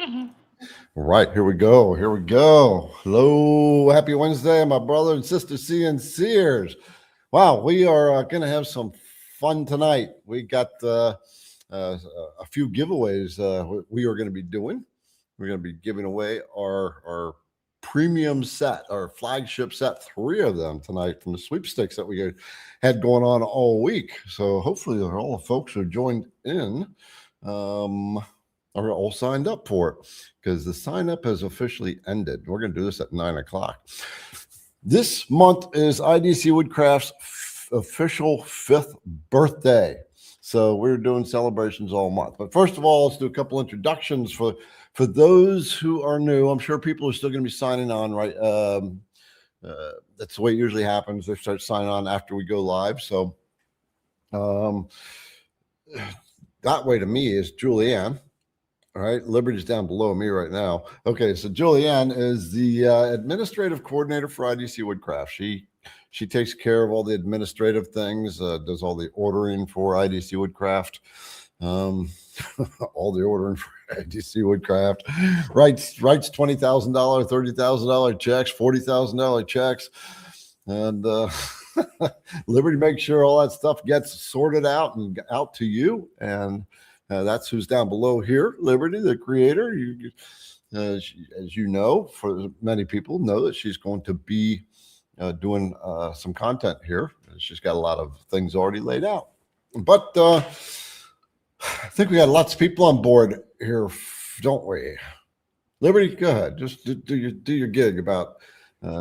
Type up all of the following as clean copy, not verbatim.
All right, here we go. Here we go. Hello, happy Wednesday, my brother and sister CNCers. Wow, we are going to have some fun tonight. We got a few giveaways we are going to be doing. We're going to be giving away our premium set, our flagship set, 3 of them tonight from the sweepstakes that we had going on all week. So hopefully all the folks who joined in are all signed up for it, because the sign up has officially ended. We're going to do this at 9 o'clock. This month is IDC Woodcraft's official 5th birthday. So we're doing celebrations all month. But first of all, let's do a couple introductions for those who are new. I'm sure people are still going to be signing on, right? That's the way it usually happens. They start signing on after we go live. So that way to me is Julianne. All right, Liberty's down below me right now. Okay, so Julianne is the administrative coordinator for IDC Woodcraft. She takes care of all the administrative things, does all the ordering for IDC Woodcraft, all the ordering for IDC Woodcraft, writes $20,000, $30,000 checks, $40,000 checks, and Liberty makes sure all that stuff gets sorted out and out to you. And that's who's down below here, Liberty, the creator. As you know, for many people know that she's going to be doing some content here. She's got a lot of things already laid out. But I think we got lots of people on board here, don't we? Liberty, go ahead. Just do your gig about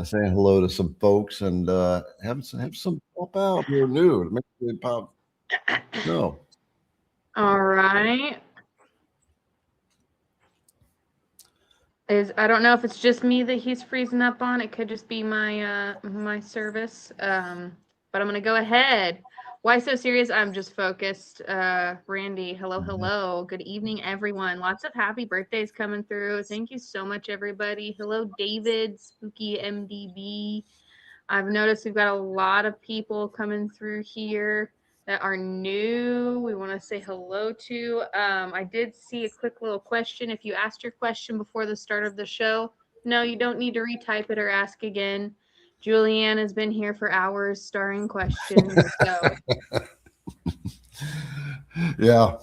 saying hello to some folks and have some pop out who are new to make it pop. No. All right. I don't know if it's just me that he's freezing up on. It could just be my my service. But I'm gonna go ahead. Why so serious? I'm just focused. Randy, hello. Good evening, everyone. Lots of happy birthdays coming through. Thank you so much, everybody. Hello, David, Spooky MDB. I've noticed we've got a lot of people coming through here that are new. We want to say hello to. I did see a quick little question. If you asked your question before the start of the show, no, you don't need to retype it or ask again. Julianne has been here for hours starring questions. So. Yeah.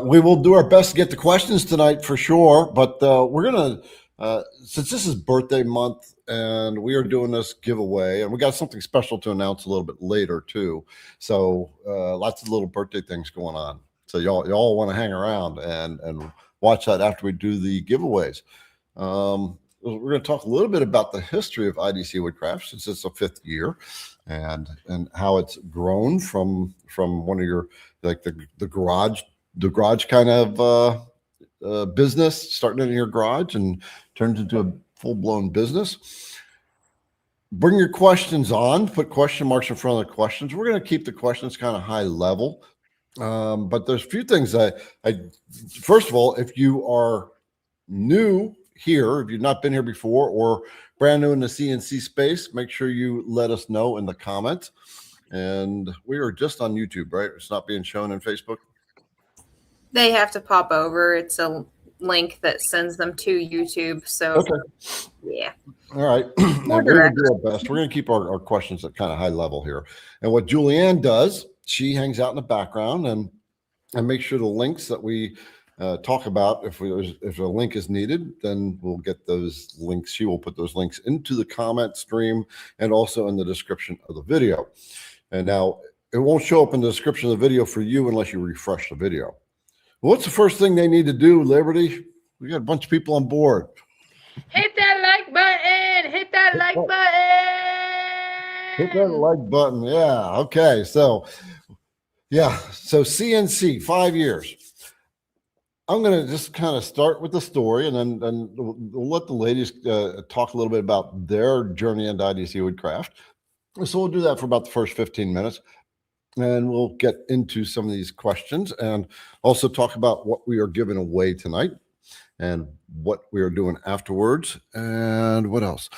We will do our best to get the questions tonight for sure. But we're going to, since this is birthday month and we are doing this giveaway, and we got something special to announce a little bit later too. So lots of little birthday things going on. So y'all want to hang around and watch that after we do the giveaways. We're going to talk a little bit about the history of IDC Woodcraft, since it's the 5th year, and how it's grown from one of your, like the garage kind of business, starting in your garage and turned into a full-blown business. Bring your questions on, put question marks in front of the questions. We're going to keep the questions kind of high level. But there's a few things first of all, if you are new here, if you've not been here before or brand new in the CNC space, make sure you let us know in the comments. And we are just on YouTube, right? It's not being shown on Facebook. They have to pop over. It's a link that sends them to YouTube. So, okay. Yeah. All right. We're going to do our best. We're going to keep our questions at kind of high level here. And what Julianne does, she hangs out in the background and make sure the links that we talk about, if a link is needed, then we'll get those links. She will put those links into the comment stream and also in the description of the video. And now it won't show up in the description of the video for you unless you refresh the video. What's the first thing they need to do, Liberty? We got a bunch of people on board. Hit that like button. Hit that like button. Hit that like button. Yeah. Okay. So, yeah. So CNC, 5 years. I'm going to just kind of start with the story, and then we'll let the ladies talk a little bit about their journey into IDC Woodcraft. So we'll do that for about the first 15 minutes. And we'll get into some of these questions and also talk about what we are giving away tonight and what we are doing afterwards. And what else?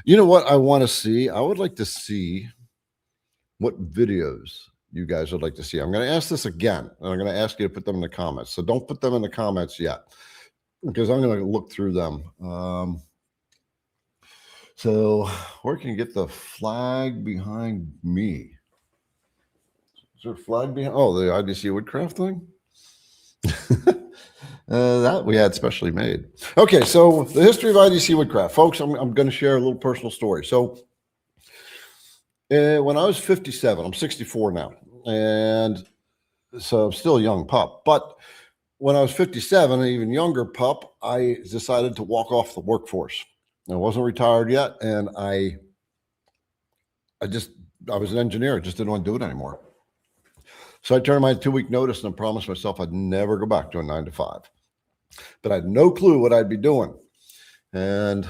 You know what I want to see? I would like to see what videos you guys would like to see. I'm going to ask this again, and I'm going to ask you to put them in the comments. So don't put them in the comments yet. because I'm going to look through them. So where can you get the flag behind me? Is there a flag behind? Oh, the IDC Woodcraft thing? That we had specially made. Okay, so the history of IDC Woodcraft. Folks, I'm going to share a little personal story. So when I was 57, I'm 64 now. And so I'm still a young pup. But when I was 57, an even younger pup, I decided to walk off the workforce. I wasn't retired yet, and I was an engineer. I just didn't want to do it anymore. So I turned my 2-week notice and I promised myself I'd never go back to a 9-to-5. But I had no clue what I'd be doing. And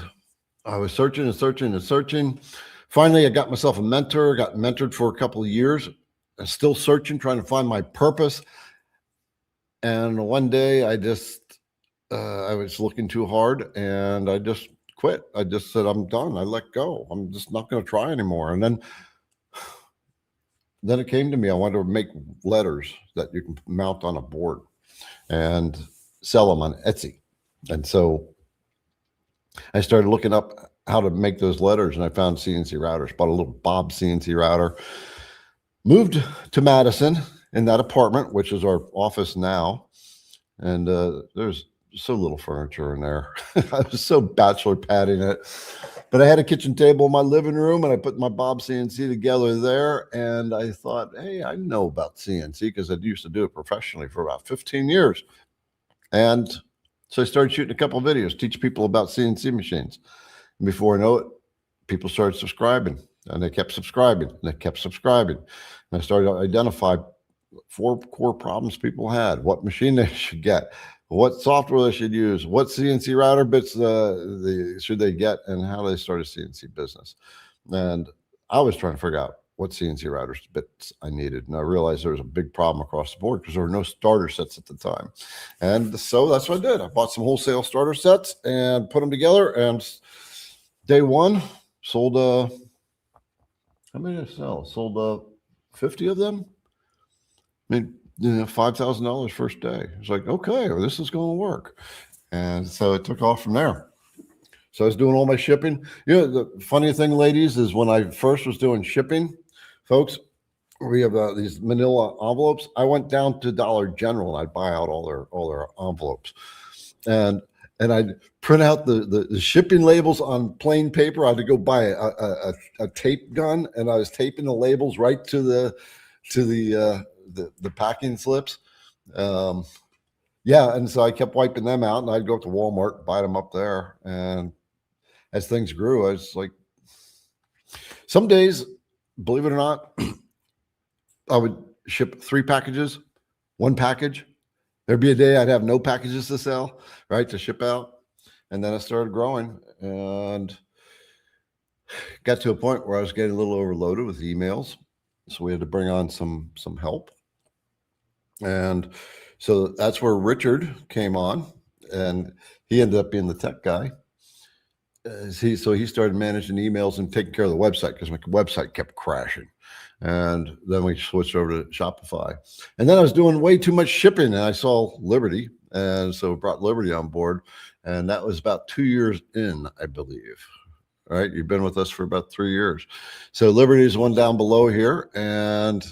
I was searching and searching and searching. Finally, I got myself a mentor, got mentored for a couple of years. I'm still searching, trying to find my purpose. And one day I was looking too hard and I just quit. I just said, I'm done. I let go. I'm just not going to try anymore. And then it came to me. I wanted to make letters that you can mount on a board and sell them on Etsy. And so I started looking up how to make those letters, and I found CNC routers, bought a little Bob CNC router, moved to Madison in that apartment, which is our office now. And there's so little furniture in there. I was so bachelor padding it. But I had a kitchen table in my living room, and I put my Bob CNC together there. And I thought, hey, I know about CNC because I used to do it professionally for about 15 years. And so I started shooting a couple of videos, teach people about CNC machines. And before I know it, people started subscribing, and they kept subscribing, and they kept subscribing. And I started to identify 4 core problems people had: what machine they should get, what software they should use, what CNC router bits should they get, and how they start a CNC business. And I was trying to figure out what CNC routers bits I needed. And I realized there was a big problem across the board because there were no starter sets at the time. And so that's what I did. I bought some wholesale starter sets and put them together. And day one, sold, how many did I sell? Sold 50 of them. I mean, $5,000 first day. It's like, okay, well, this is going to work. And so it took off from there. So I was doing all my shipping. The funny thing, ladies, is when I first was doing shipping, folks, we have these manila envelopes. I went down to Dollar General and I'd buy out all their envelopes. And I'd print out the shipping labels on plain paper. I had to go buy a tape gun, and I was taping the labels right to the packing slips. And so I kept wiping them out, and I'd go up to Walmart, buy them up there. And as things grew, I was like, some days, believe it or not, I would ship 3 packages, 1 package. There'd be a day I'd have no packages to sell, right, to ship out. And then I started growing and got to a point where I was getting a little overloaded with emails. So we had to bring on some help. And so that's where Richard came on, and he ended up being the tech guy. So he started managing emails and taking care of the website because my website kept crashing. And then we switched over to Shopify. And then I was doing way too much shipping, and I saw Liberty. And so brought Liberty on board. And that was about 2 years in, I believe. All right. You've been with us for about 3 years. So Liberty is one down below here. And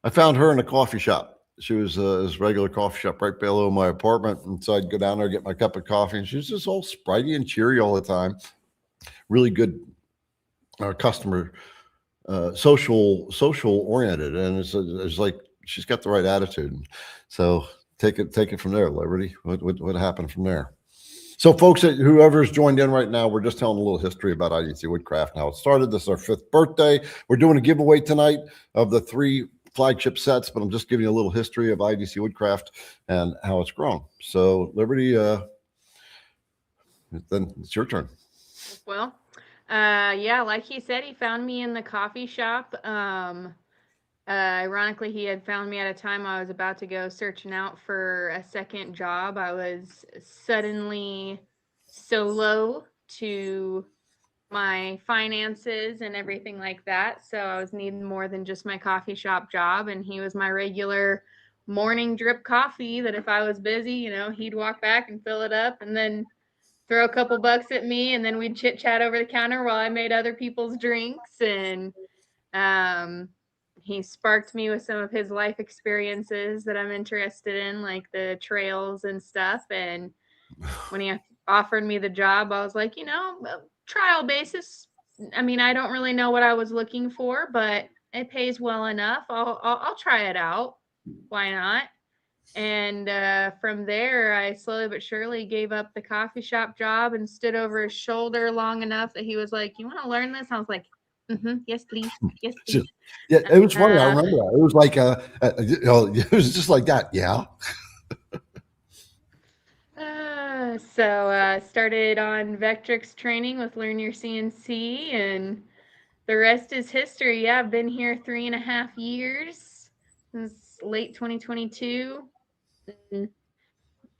I found her in a coffee shop. She was this regular coffee shop right below my apartment. And so I'd go down there, get my cup of coffee. And she was just all sprightly and cheery all the time. Really good customer, social oriented. And it's like, she's got the right attitude. So take it from there, Liberty. What happened from there? So folks, whoever's joined in right now, we're just telling a little history about IDC Woodcraft and how it started. This is our 5th birthday. We're doing a giveaway tonight of the 3 flagship sets, but I'm just giving you a little history of IDC Woodcraft and how it's grown. So Liberty, then it's your turn. Well, yeah, like he said, he found me in the coffee shop. Ironically, he had found me at a time I was about to go searching out for a second job. I was suddenly solo to my finances and everything like that. So I was needing more than just my coffee shop job. And he was my regular morning drip coffee that if I was busy, you know, he'd walk back and fill it up and then throw a couple bucks at me, and then we'd chit chat over the counter while I made other people's drinks. And he sparked me with some of his life experiences that I'm interested in, like the trails and stuff. And when he offered me the job, I was like, you know, trial basis. I mean, I don't really know what I was looking for, but it pays well enough. I'll try it out. Why not? And from there, I slowly but surely gave up the coffee shop job and stood over his shoulder long enough that he was like, "You want to learn this?" I was like, "Yes, please. Yes, please." Yeah, it was funny. I remember that. It was like, you know, it was just like that. Yeah. So started on VECTRIC's training with Learn Your CNC, and the rest is history. Yeah, I've been here 3.5 years since late 2022.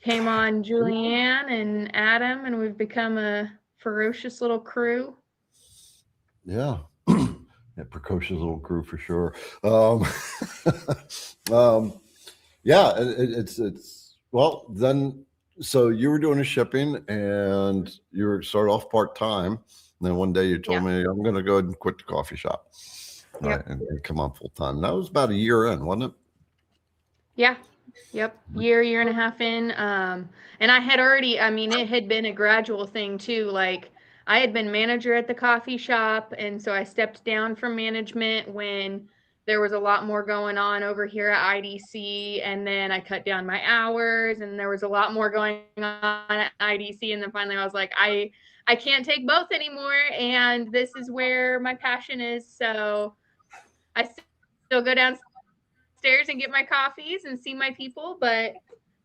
Came on Julianne and Adam, and we've become a ferocious little crew. Yeah. Yeah, precocious little crew for sure. Yeah, it's well then. So you were doing the shipping, and you were started off part-time. And then one day you told me, I'm going to go ahead and quit the coffee shop, right, and come on full-time. That was about a year in, wasn't it? Yeah. Yep. Year and a half in. And I had already, I mean, it had been a gradual thing too. Like I had been manager at the coffee shop. And so I stepped down from management when there was a lot more going on over here at IDC. And then I cut down my hours, and there was a lot more going on at IDC. And then finally I was like, I can't take both anymore. And this is where my passion is. So I still go downstairs and get my coffees and see my people, but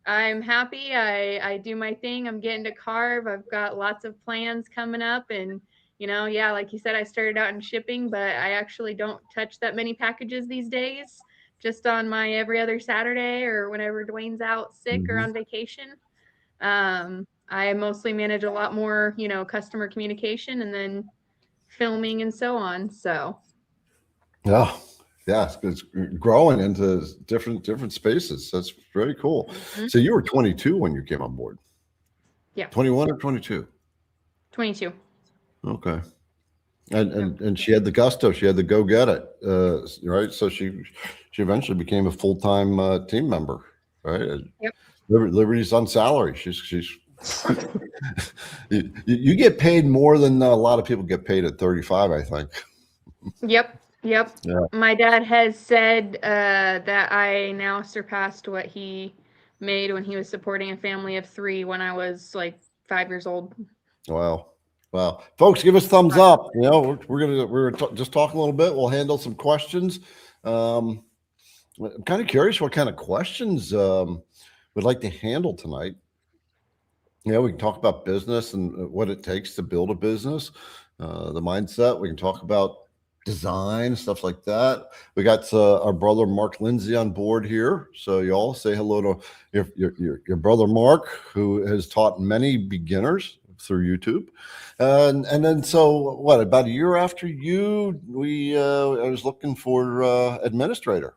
I'm happy. I do my thing. I'm getting to carve. I've got lots of plans coming up, and you know, yeah, like you said, I started out in shipping, but I actually don't touch that many packages these days, just on my every other Saturday or whenever Dwayne's out sick or on vacation. I mostly manage a lot more, you know, customer communication and then filming and so on. So Yeah. Yeah, it's growing into different spaces. That's very cool. So you were 22 when you came on board. Yeah. 21 or 22? 22. Okay. And she had the gusto. She had the go get it. Right. So she eventually became a full-time team member. Right. Yep. Liberty's on salary. She's you get paid more than a lot of people get paid at 35, I think. Yep. Yeah. My dad has said that I now surpassed what he made when he was supporting a family of 3 when I was like 5 years old. Wow. Wow. Folks, give us thumbs up. You know, we're just talking a little bit. We'll handle some questions. I'm kind of curious what kind of questions we'd like to handle tonight. You know, we can talk about business and what it takes to build a business, the mindset. We can talk about design, stuff like that. We got our brother Mark Lindsay on board here, so y'all say hello to your brother Mark, who has taught many beginners through YouTube. And then so what, about a year after you, I was looking for administrator,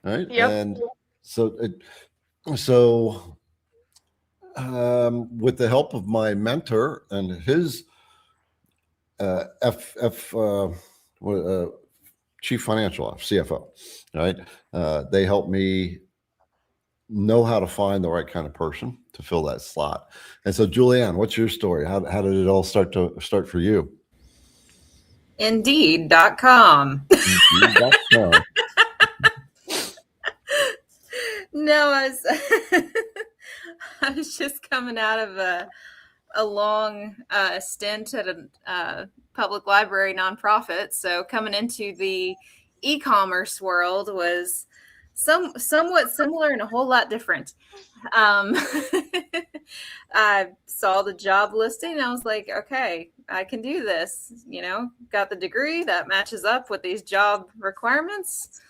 right? Yep. And so with the help of my mentor and his chief financial officer, CFO, right? They helped me know how to find the right kind of person to fill that slot. And so, Julianne, what's your story? How did it all start for you? Indeed.com. Indeed.com. No, I was just coming out of a long stint at a public library nonprofit. So coming into the e-commerce world was somewhat similar and a whole lot different. I saw the job listing and I was like, okay, I can do this. You know, got the degree that matches up with these job requirements.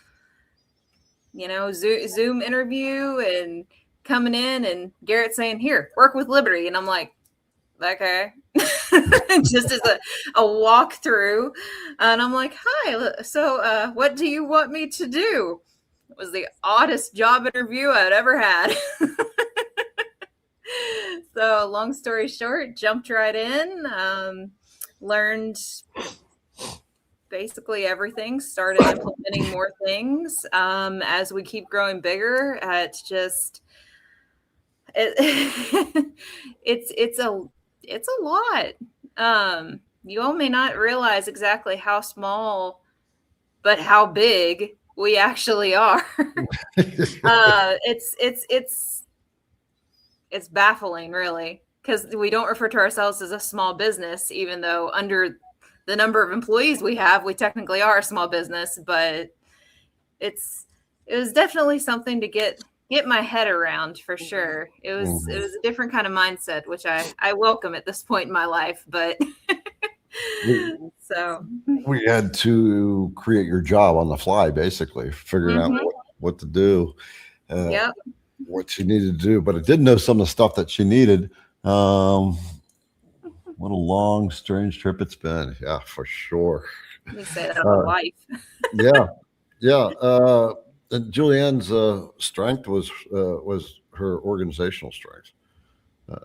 You know, Zoom interview and coming in and Garrett saying, here, work with Liberty. And I'm like, okay. Just as a walkthrough. And I'm like, hi, so what do you want me to do? It was the oddest job interview I'd ever had. So long story short, jumped right in, learned basically everything, started implementing more things. As we keep growing bigger, it's a lot. You all may not realize exactly how small, but how big we actually are. It's baffling, really, because we don't refer to ourselves as a small business, even though under the number of employees we have, we technically are a small business. But it was definitely something to get my head around, for sure. It was a different kind of mindset, which I welcome at this point in my life. But so we had to create your job on the fly, basically figuring out what to do. Yep. What she needed to do, but I did know some of the stuff that she needed. What a long, strange trip it's been. Yeah, for sure. You say that about life. Yeah. And Julianne's strength was her organizational strength.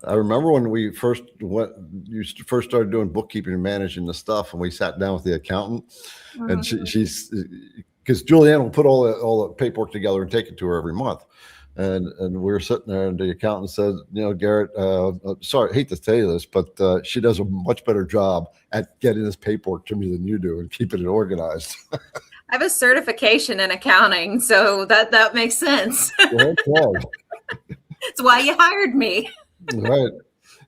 I remember when we first you first started doing bookkeeping and managing the stuff, and we sat down with the accountant, and she's because Julianne will put all the paperwork together and take it to her every month. And we were sitting there, and the accountant said, Garrett, sorry, I hate to tell you this, but she does a much better job at getting this paperwork to me than you do and keeping it organized. I have a certification in accounting, so that makes sense. Okay. It's why you hired me. Right.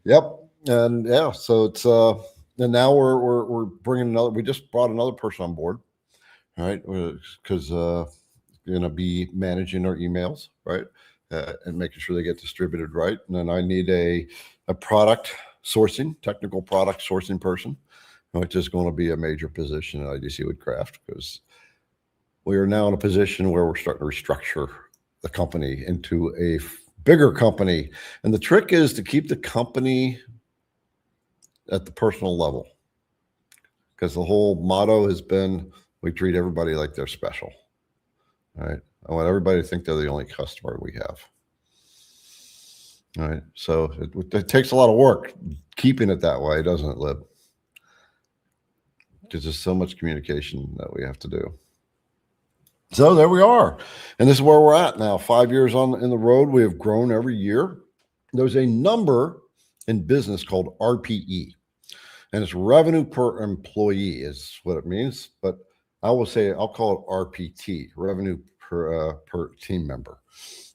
Yep. And yeah, so it's and now we're bringing another. We just brought another person on board, right? Because going to be managing our emails, right, and making sure they get distributed right. And then I need a product sourcing, technical product sourcing person, which is going to be a major position at IDC Woodcraft, because we are now in a position where we're starting to restructure the company into a bigger company. And the trick is to keep the company at the personal level, because the whole motto has been, we treat everybody like they're special. All right. I want everybody to think they're the only customer we have. All right. So it takes a lot of work keeping it that way, doesn't it, Lib? Because there's so much communication that we have to do. So there we are. And this is where we're at now. 5 years in the road, we have grown every year. There's a number in business called RPE, and it's revenue per employee is what it means. But I'll call it RPT, revenue per team member,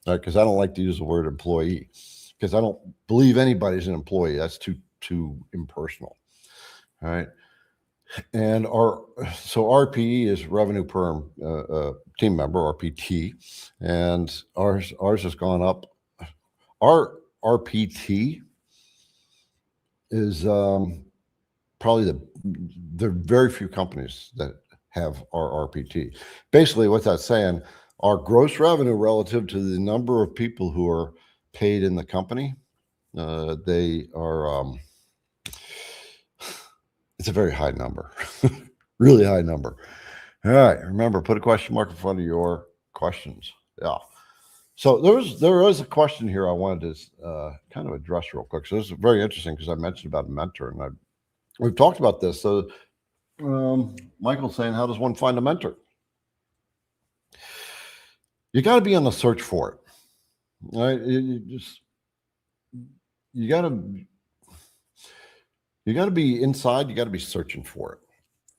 right? Because I don't like to use the word employee, because I don't believe anybody's an employee. That's too impersonal, all right? And so RPE is revenue per team member, RPT, and ours has gone up. Our RPT is probably there are very few companies that have our RPT. Basically, what that's saying, our gross revenue relative to the number of people who are paid in the company, they are, it's a very high number, really high number. All right, remember, put a question mark in front of your questions. Yeah. So there is a question here I wanted to kind of address real quick. So this is very interesting, because I mentioned about a mentor, and we've talked about this. So Michael's saying, how does one find a mentor? You got to be on the search for it, right? You got to be inside. You got to be searching for it.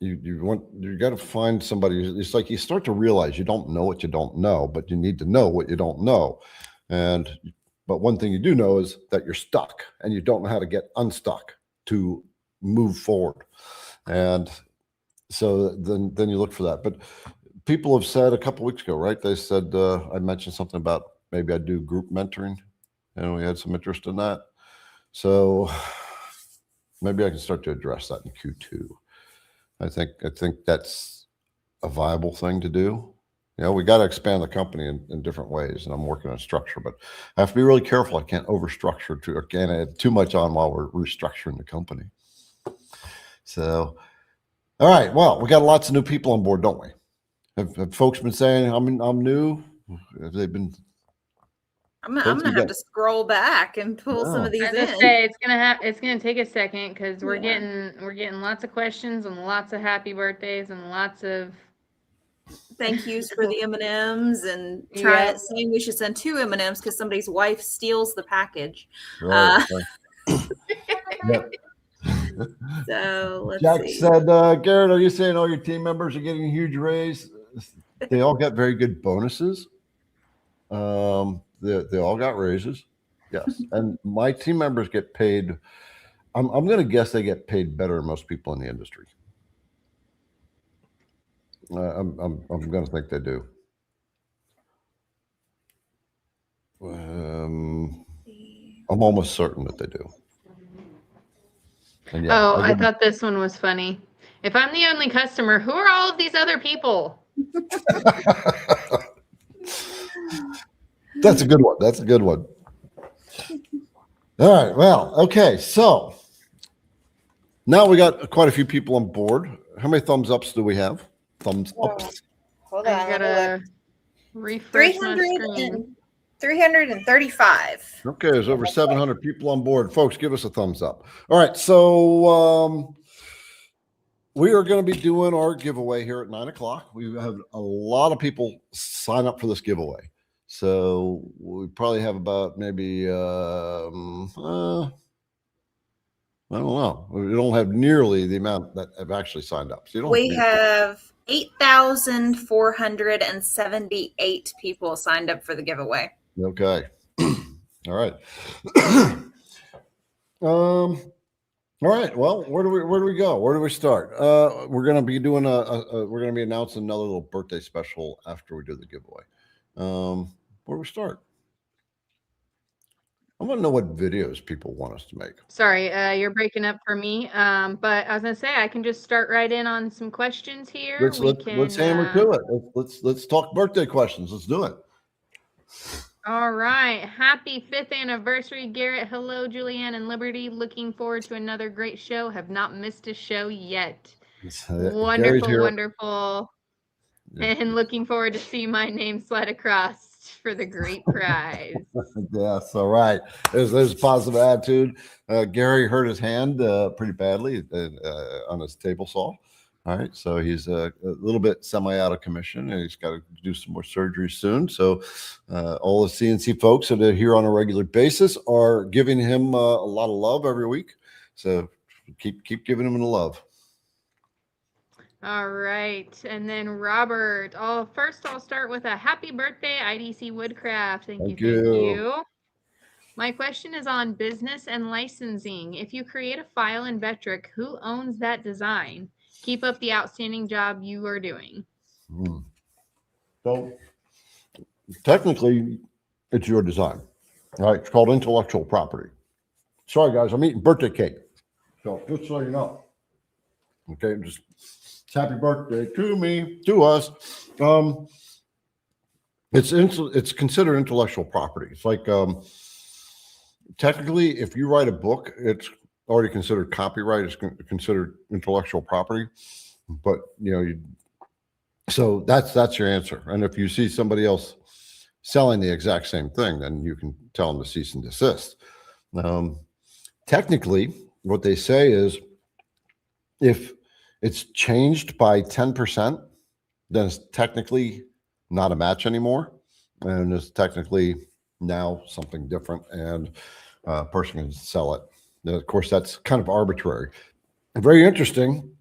You got to find somebody. It's like you start to realize you don't know what you don't know, but you need to know what you don't know. But one thing you do know is that you're stuck, and you don't know how to get unstuck to move forward. And so then you look for that. But people have said a couple of weeks ago, right? They said, I mentioned something about maybe I'd do group mentoring, and we had some interest in that. So maybe I can start to address that in Q2. I think that's a viable thing to do. We got to expand the company in different ways, and I'm working on structure, but I have to be really careful. I can't overstructure or can't add too much on while we're restructuring the company. So, all right. Well, we got lots of new people on board, don't we? Have folks been saying I'm new? Have they been? I'm gonna have to scroll back and pull some of these I was gonna in. say it's gonna take a second because we're getting lots of questions and lots of happy birthdays and lots of thank yous for the M&Ms and Yep. saying we should send 2 M&Ms because somebody's wife steals the package. Right. Yep. So let's Jack see. said, Garrett, are you saying all your team members are getting a huge raise? They all got very good bonuses. They all got raises. Yes. And my team members get paid. I'm going to guess they get paid better than most people in the industry. I'm going to think they do. I'm almost certain that they do. And yeah, I thought this one was funny. If I'm the only customer, who are all of these other people? That's a good one. That's a good one. All right. Well, okay. So now we got quite a few people on board. How many thumbs ups do we have? Thumbs ups. Hold on. I gotta refresh my screen. 335. Okay, there's over 700 people on board. Folks, give us a thumbs up. All right, so we are going to be doing our giveaway here at 9 o'clock. We have a lot of people sign up for this giveaway. So we probably have about maybe, I don't know. We don't have nearly the amount that have actually signed up. So you don't We have 8,478 people signed up for the giveaway. Okay. All right. All right. Well, where do we go? Where do we start? We're going to be doing we're going to be announcing another little birthday special after we do the giveaway. Where do we start? I want to know what videos people want us to make. Sorry, you're breaking up for me. But I was gonna say I can just start right in on some questions here. Let's hammer to it. Let's talk birthday questions. Let's do it. All right. Happy 5th anniversary, Garrett. Hello, Julianne and Liberty. Looking forward to another great show. Have not missed a show yet. Wonderful, wonderful. Yeah. And looking forward to see my name slide across for the great prize. Yes, all right. There's a positive attitude. Gary hurt his hand pretty badly on his table saw. All right, so he's a little bit semi out of commission, and he's got to do some more surgery soon. So all the CNC folks that are here on a regular basis are giving him a lot of love every week. So keep giving him the love. All right, and then Robert. First I'll start with a happy birthday, IDC Woodcraft. Thank you. My question is on business and licensing. If you create a file in VECTRIC, who owns that design? Keep up the outstanding job you are doing. So technically, it's your design. All right, it's called intellectual property. Sorry, guys, I'm eating birthday cake. So just so you know. Okay, just happy birthday to me, to us. It's considered intellectual property. It's like technically, if you write a book, it's already considered copyright. It's considered intellectual property. But so that's your answer. And if you see somebody else selling the exact same thing, then you can tell them to cease and desist. Technically, what they say is if it's changed by 10%, then it's technically not a match anymore. And it's technically now something different, and a person can sell it. Now, of course, that's kind of arbitrary. Very interesting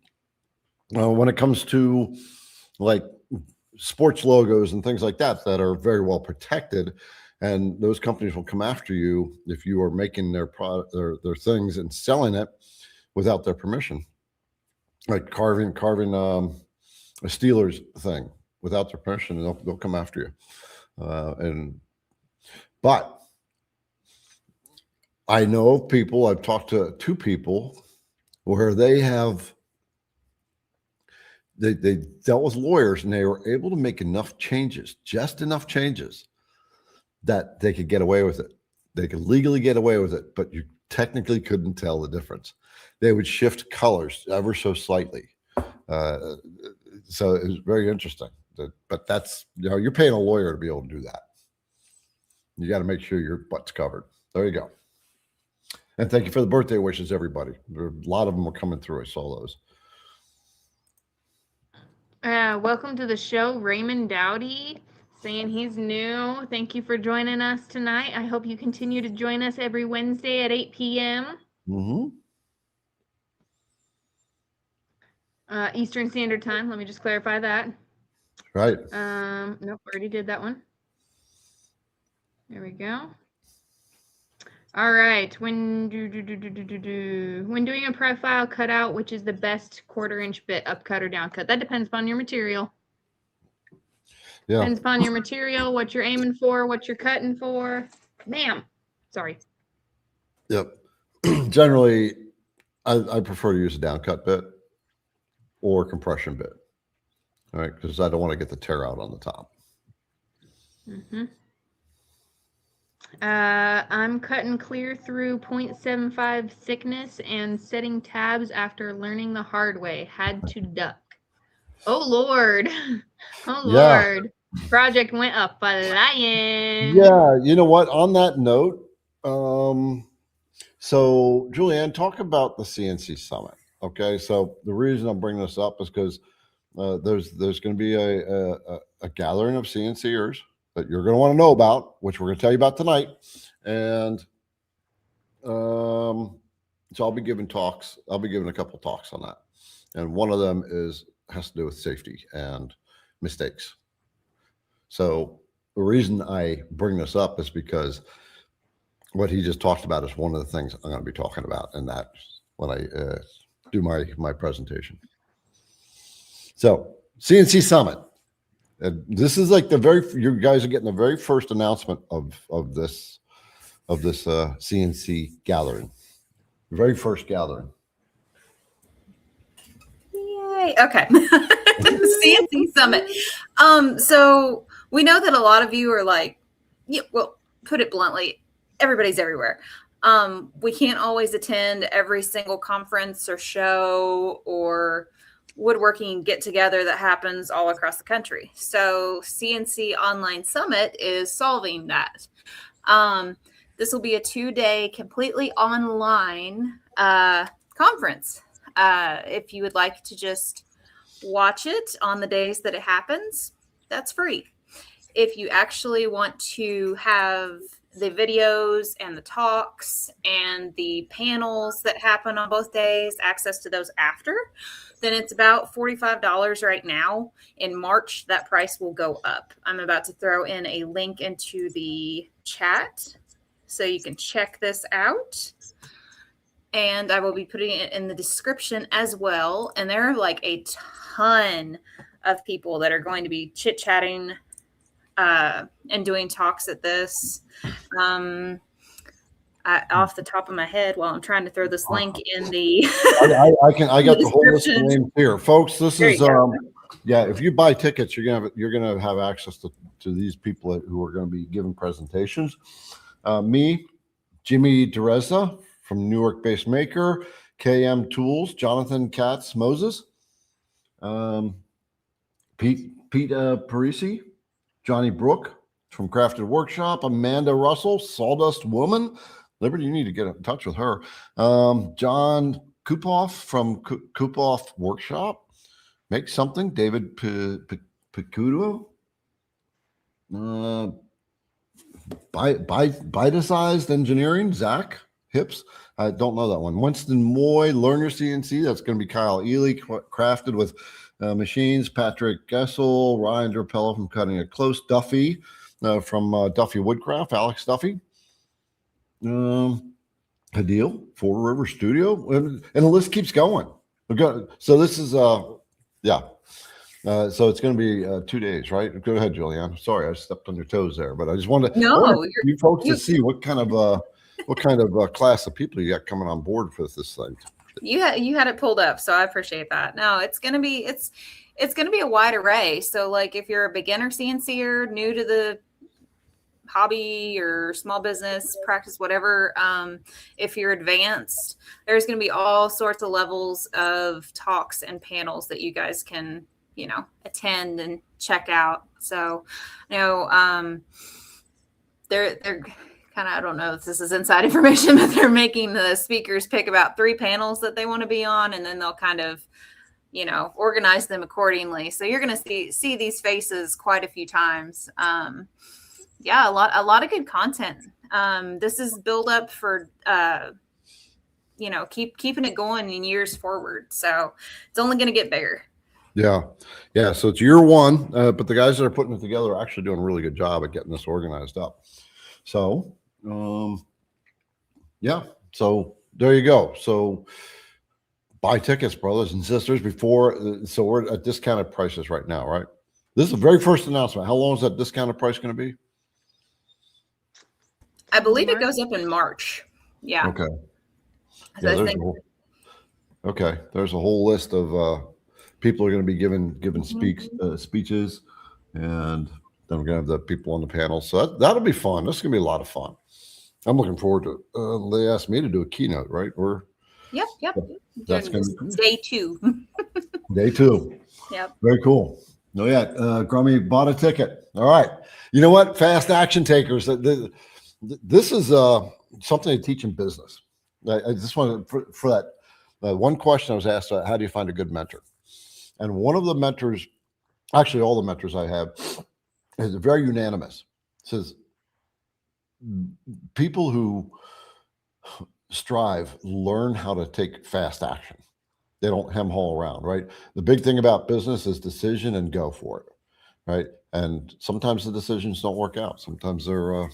when it comes to like sports logos and things like that are very well protected, and those companies will come after you if you are making their product, their things and selling it without their permission. Like carving a Steelers thing without their permission, and they'll come after you. But I know of people, I've talked to 2 people where they dealt with lawyers, and they were able to make enough changes, just enough changes, that they could get away with it. They could legally get away with it, but you technically couldn't tell the difference. They would shift colors ever so slightly. So it was very interesting. But that's, you're paying a lawyer to be able to do that. You got to make sure your butt's covered. There you go. And thank you for the birthday wishes, everybody. A lot of them were coming through. I saw those. Welcome to the show, Raymond Dowdy, saying he's new. Thank you for joining us tonight. I hope you continue to join us every Wednesday at 8 p.m. Eastern Standard Time. Let me just clarify that. Right. Nope, already did that one. There we go. All right. When doing a profile cutout, which is the best 1/4-inch bit, upcut or downcut? That depends upon your material. Yeah. Depends upon your material, what you're aiming for, what you're cutting for. Ma'am. Sorry. Yep. Generally, I prefer to use a downcut bit or compression bit. All right, because I don't want to get the tear out on the top. I'm cutting clear through 0.75 thickness and setting tabs after learning the hard way. Had to duck. Oh, Lord. Oh, Yeah. Lord. Project went up a lion. Yeah, you know what? On that note, so Julianne, talk about the CNC Summit. Okay, so the reason I'm bringing this up is because there's going to be a gathering of CNCers that you're going to want to know about, which we're going to tell you about tonight, and so I'll be giving talks. I'll be giving a couple talks on that, and one of them has to do with safety and mistakes. So the reason I bring this up is because what he just talked about is one of the things I'm going to be talking about, and that's when I do my presentation. So CNC Summit. This is like you guys are getting the very first announcement of this CNC gathering. Very first gathering. Yay. Okay. CNC Summit. So we know that a lot of you are like, yeah, well, put it bluntly, everybody's everywhere. We can't always attend every single conference or show or woodworking get together that happens all across the country. So CNC Online Summit is solving that. This will be a 2-day completely online conference. If you would like to just watch it on the days that it happens, that's free. If you actually want to have the videos and the talks and the panels that happen on both days, access to those after, then it's about $45 right now. In March, that price will go up. I'm about to throw in a link into the chat so you can check this out. And I will be putting it in the description as well. And there are like a ton of people that are going to be chit-chatting and doing talks at this. Off the top of my head, while I'm trying to throw this link in the I got the whole list of names here, folks. This is yeah. If you buy tickets, you're gonna have access to these people who are going to be giving presentations. Me, Jimmy Dereza from New York-based maker, KM Tools, Jonathan Katz Moses, Pete Parisi, Johnny Brook from Crafted Workshop, Amanda Russell, Sawdust Woman. Liberty, you need to get in touch with her. John Kupoff from Kupoff Workshop, Make Something. David Picudo. Biticized Engineering, Zach Hips. I don't know that one. Winston Moy, Learn Your CNC. That's going to be Kyle Ely, Crafted with Machines. Patrick Gessel, Ryan Drapella from Cutting It Close. Duffy from Duffy Woodcraft, Alex Duffy. Hadil, Four River Studio, and the list keeps going. So this is yeah. So it's going to be 2 days, right? Go ahead, Julianne. Sorry, I stepped on your toes there, but I just wanted you folks to see what kind of class of people you got coming on board for this thing. You had it pulled up, so I appreciate that. No, it's going to be a wide array. So like if you're a beginner CNCer, new to the hobby or small business practice, whatever, if you're advanced, there's going to be all sorts of levels of talks and panels that you guys can attend and check out. So, they're kind of, I don't know if this is inside information, but they're making the speakers pick about 3 panels that they want to be on, and then they'll kind of, organize them accordingly. So you're going to see these faces quite a few times. Yeah, a lot of good content. This is build up for, keeping it going in years forward. So it's only going to get bigger. Yeah. Yeah. So it's year 1, but the guys that are putting it together are actually doing a really good job at getting this organized up. So, yeah. So there you go. So buy tickets, brothers and sisters, so we're at discounted prices right now, right? This is the very first announcement. How long is that discounted price going to be? I believe it goes up in March. Yeah. Okay. Yeah, there's a whole list of people are going to be giving speeches, and then we're going to have the people on the panel. So that'll be fun. This is going to be a lot of fun. I'm looking forward to it. They asked me to do a keynote, right? Yep. That's going to be cool. Day 2. Day 2. Yep. Very cool. Oh yeah, Grummy bought a ticket. All right. You know what? Fast action takers. This is something they teach in business. I just wanted for that one question I was asked, how do you find a good mentor? And one of the mentors, actually all the mentors I have, is very unanimous. It says people who strive learn how to take fast action. They don't hem-haul around, right? The big thing about business is decision and go for it, right? And sometimes the decisions don't work out. Sometimes they're,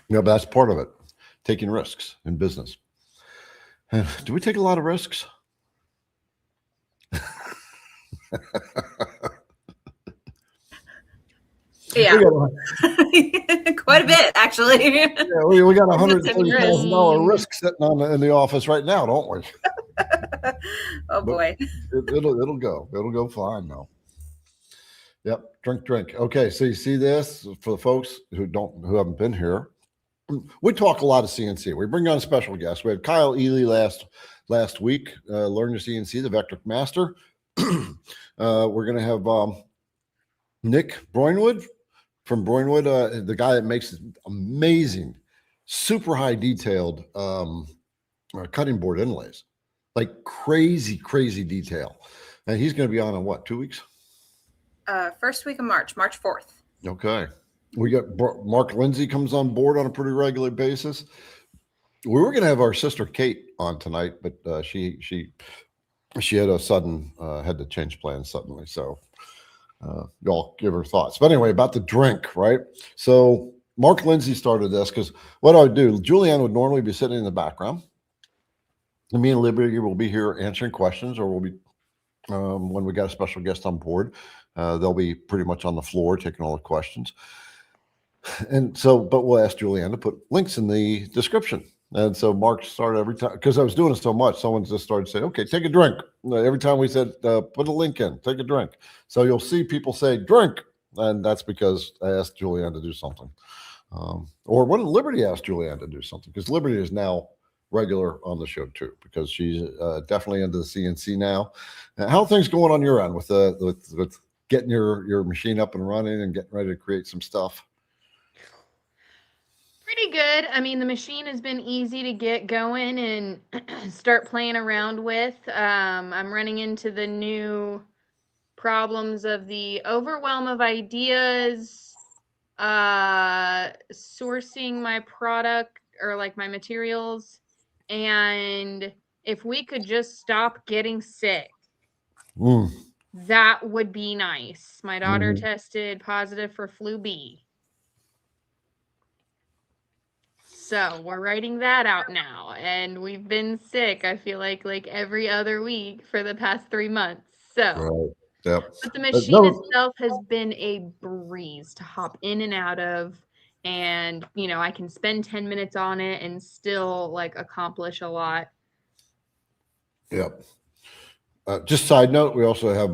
but that's part of it, taking risks in business. And do we take a lot of risks? Yeah, quite a bit, actually. Yeah, we got $130,000 risk sitting in the office right now, don't we? Oh boy, it'll go fine though. Yep, drink. Okay, so you see this for the folks who haven't been here. We talk a lot of CNC. We bring on special guests. We had Kyle Ely last week, learn your CNC, the VECTRIC master. We're going to have Nick Broinwood from Broinwood, the guy that makes amazing, super high detailed cutting board inlays, like crazy detail. And he's going to be on in what, 2 weeks? First week of March 4th. Okay. We got Mark Lindsay comes on board on a pretty regular basis. We were going to have our sister Kate on tonight, but she had a sudden had to change plans suddenly. So y'all give her thoughts. But anyway, about the drink, right? So Mark Lindsay started this because what I would do, Julianne would normally be sitting in the background, and me and Liberty will be here answering questions, or we'll be when we got a special guest on board, they'll be pretty much on the floor taking all the questions. And so, but we'll ask Julianne to put links in the description. And so Mark started every time, because I was doing it so much, someone just started saying, okay, take a drink. Every time we said, put a link in, take a drink. So you'll see people say drink. And that's because I asked Julianne to do something. Or when Liberty asked Julianne to do something, because Liberty is now regular on the show too, because she's definitely into the CNC now. How are things going on your end with getting your machine up and running and getting ready to create some stuff? Pretty good. I mean, the machine has been easy to get going and start playing around with. I'm running into the new problems of the overwhelm of ideas, sourcing my product or like my materials. And if we could just stop getting sick, that would be nice. My daughter tested positive for flu B. So we're writing that out now, and we've been sick, I feel like every other week for the past 3 months. So, right. Yep. But the machine itself has been a breeze to hop in and out of, and I can spend 10 minutes on it and still accomplish a lot. Yep. Just side note, we also have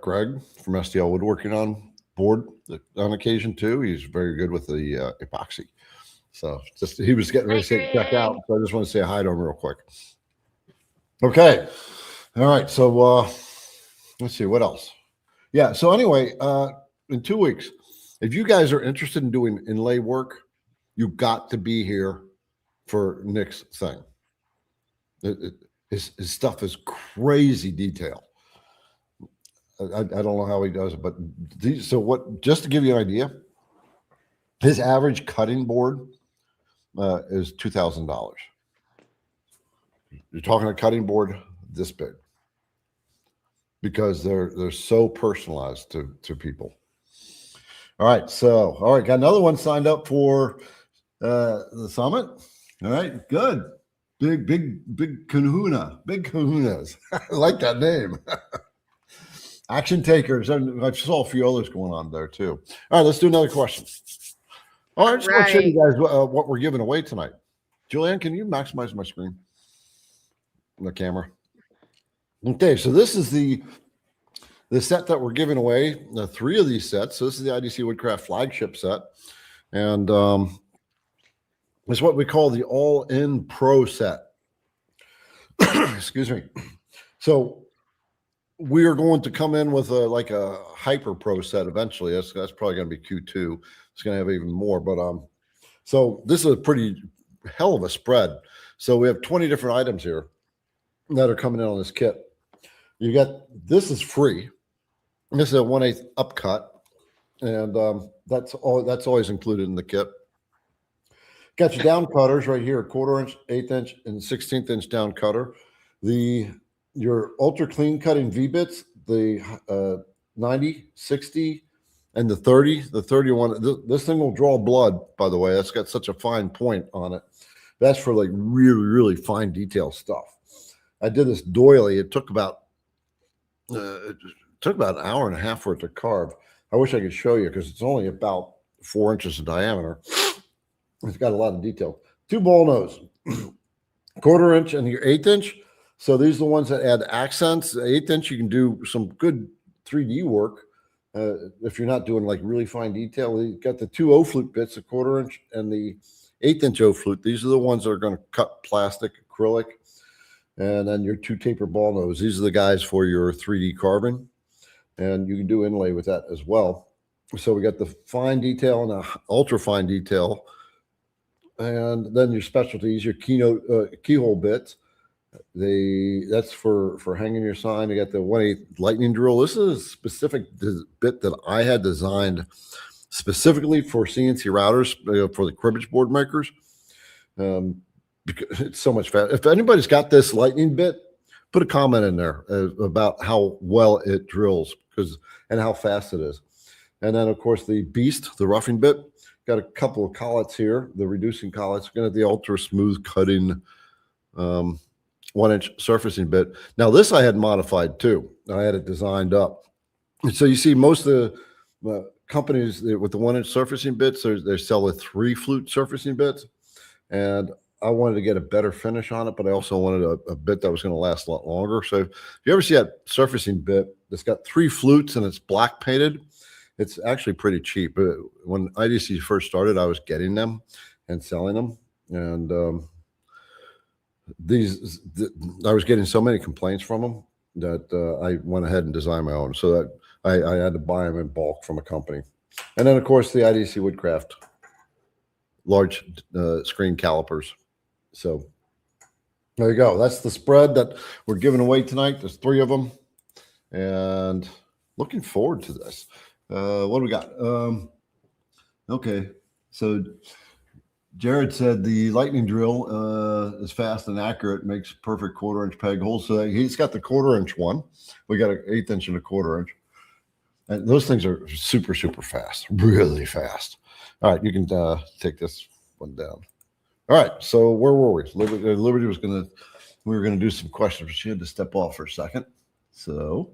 Greg from STL Woodworking on board on occasion too. He's very good with the epoxy. So he was getting ready to check out. So I just want to say hi to him real quick. Okay. All right. So let's see what else. Yeah. So anyway, in 2 weeks, if you guys are interested in doing inlay work, you've got to be here for Nick's thing. His stuff is crazy detail. I don't know how he does it, but so what? Just to give you an idea, his average cutting board is $2,000. You're talking a cutting board this big because they're so personalized to people. All right, got another one signed up for the summit. All right, good. Big kahuna, big kahunas. I like that name. Action takers. And I saw a few others going on there too. All right, let's do another question. All right, just want to show you guys what we're giving away tonight. Julianne, can you maximize my screen? The camera. Okay, so this is the set that we're giving away. 3 of these sets. So this is the IDC Woodcraft Flagship set, and it's what we call the All-In Pro set. Excuse me. So we are going to come in with a Hyper Pro set eventually. That's probably going to be Q2. It's going to have even more, but so this is a pretty hell of a spread. So we have 20 different items here that are coming in on this kit. You got, this is free. This is a 1/8 upcut, and that's always included in the kit. Got your down cutters right here, 1/4 inch, 1/8 inch, and 1/16 inch down cutter. Your ultra clean cutting V bits, the 90, 60, and the 30. The 31. This thing will draw blood, by the way. That's got such a fine point on it. That's for like really, really fine detail stuff. I did this doily. It took about an hour and a half for it to carve. I wish I could show you because it's only about 4 inches in diameter. It's got a lot of detail. 2 ball nose, 1/4 inch and your 1/8 inch. So these are the ones that add accents. 1/8 inch, you can do some good 3D work if you're not doing like really fine detail. You got the 2 O flute bits, a 1/4 inch and the 1/8 inch O flute. These are the ones that are going to cut plastic, acrylic, and then your 2 taper ball nose. These are the guys for your 3D carving, and you can do inlay with that as well. So we got the fine detail and the ultra fine detail. And then your specialties, your keyhole bits. That's for hanging your sign. You got the 1/8 lightning drill. This is a specific bit that I had designed specifically for CNC routers for the cribbage board makers. Because it's so much fast. If anybody's got this lightning bit, put a comment in there about how well it drills and how fast it is. And then of course the beast, the roughing bit. Got a couple of collets here, the reducing collets. Going to the ultra smooth cutting 1 inch surfacing bit. Now this I had modified too. I had it designed up. And so you see most of the companies with the 1 inch surfacing bits, they sell the 3 flute surfacing bits. And I wanted to get a better finish on it, but I also wanted a bit that was going to last a lot longer. So if you ever see that surfacing bit that's got 3 flutes and it's black painted, it's actually pretty cheap. When IDC first started, I was getting them and selling them. And I was getting so many complaints from them that I went ahead and designed my own. So that I had to buy them in bulk from a company. And then, of course, the IDC Woodcraft large screen calipers. So there you go. That's the spread that we're giving away tonight. There's 3 of them. And looking forward to this. What do we got? Okay, so Jared said the lightning drill is fast and accurate, makes perfect 1/4 inch peg holes. So he's got the 1/4 inch one. We got an 1/8 inch and a 1/4 inch. And those things are super, super fast, really fast. All right, you can take this one down. All right, so where were we? Liberty was we were gonna do some questions, but she had to step off for a second. So,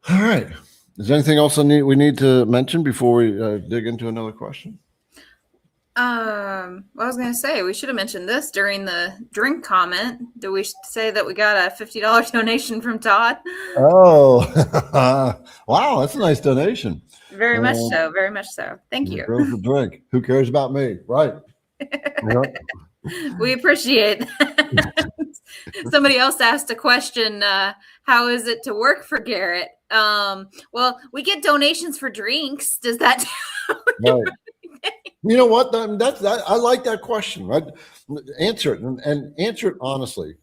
all right. Is there anything else we need to mention before we dig into another question? I was going to say, we should have mentioned this during the drink comment. Do we say that we got a $50 donation from Todd? Oh, wow. That's a nice donation. Very much so. Very much so. Thank you. Go for drink. Who cares about me? Right. We appreciate that. Somebody else asked a question. How is it to work for Garrett? Well, we get donations for drinks. Does that? Right. You know what? I like that question. Right? Answer it and answer it honestly.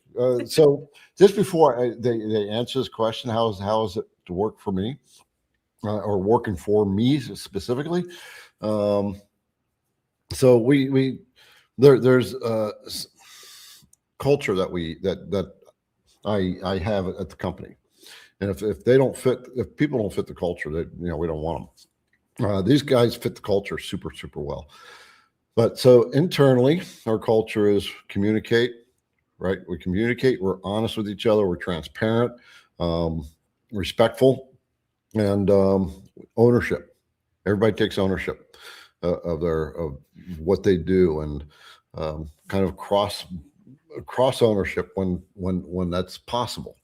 So just before they answer this question, how is it to work for me, or working for me specifically? So there's culture that I have at the company, and if they don't fit, if people don't fit the culture, that we don't want them. These guys fit the culture super well. But so internally, our culture is communicate, right? We communicate, we're honest with each other, we're transparent, respectful, and ownership. Everybody takes ownership of what they do, and kind of cross ownership when that's possible.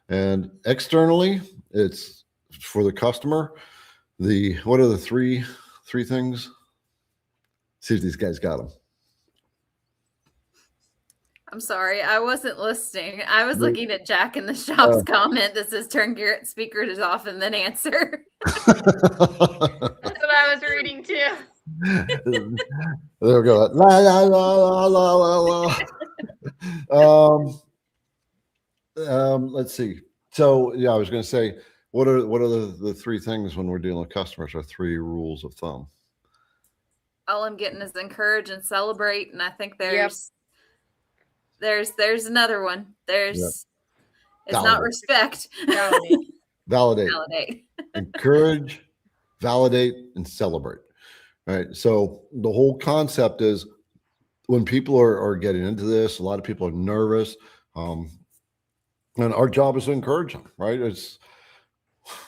And externally, it's for the customer. What are the three things? See if these guys got them. I'm sorry, I wasn't listening. I was looking at Jack in the shop's comment that says turn Garrett's speakers off and then answer. That's what I was reading too. There we go. La la la la la la la. Let's see. So yeah, I was going to say, what are the three things when we're dealing with customers? Are three rules of thumb. All I'm getting is encourage and celebrate, and I think there's another one. It's not respect. Validate. Encourage, validate, and celebrate. Right. So the whole concept is, when people are getting into this, a lot of people are nervous, and our job is to encourage them. Right. It's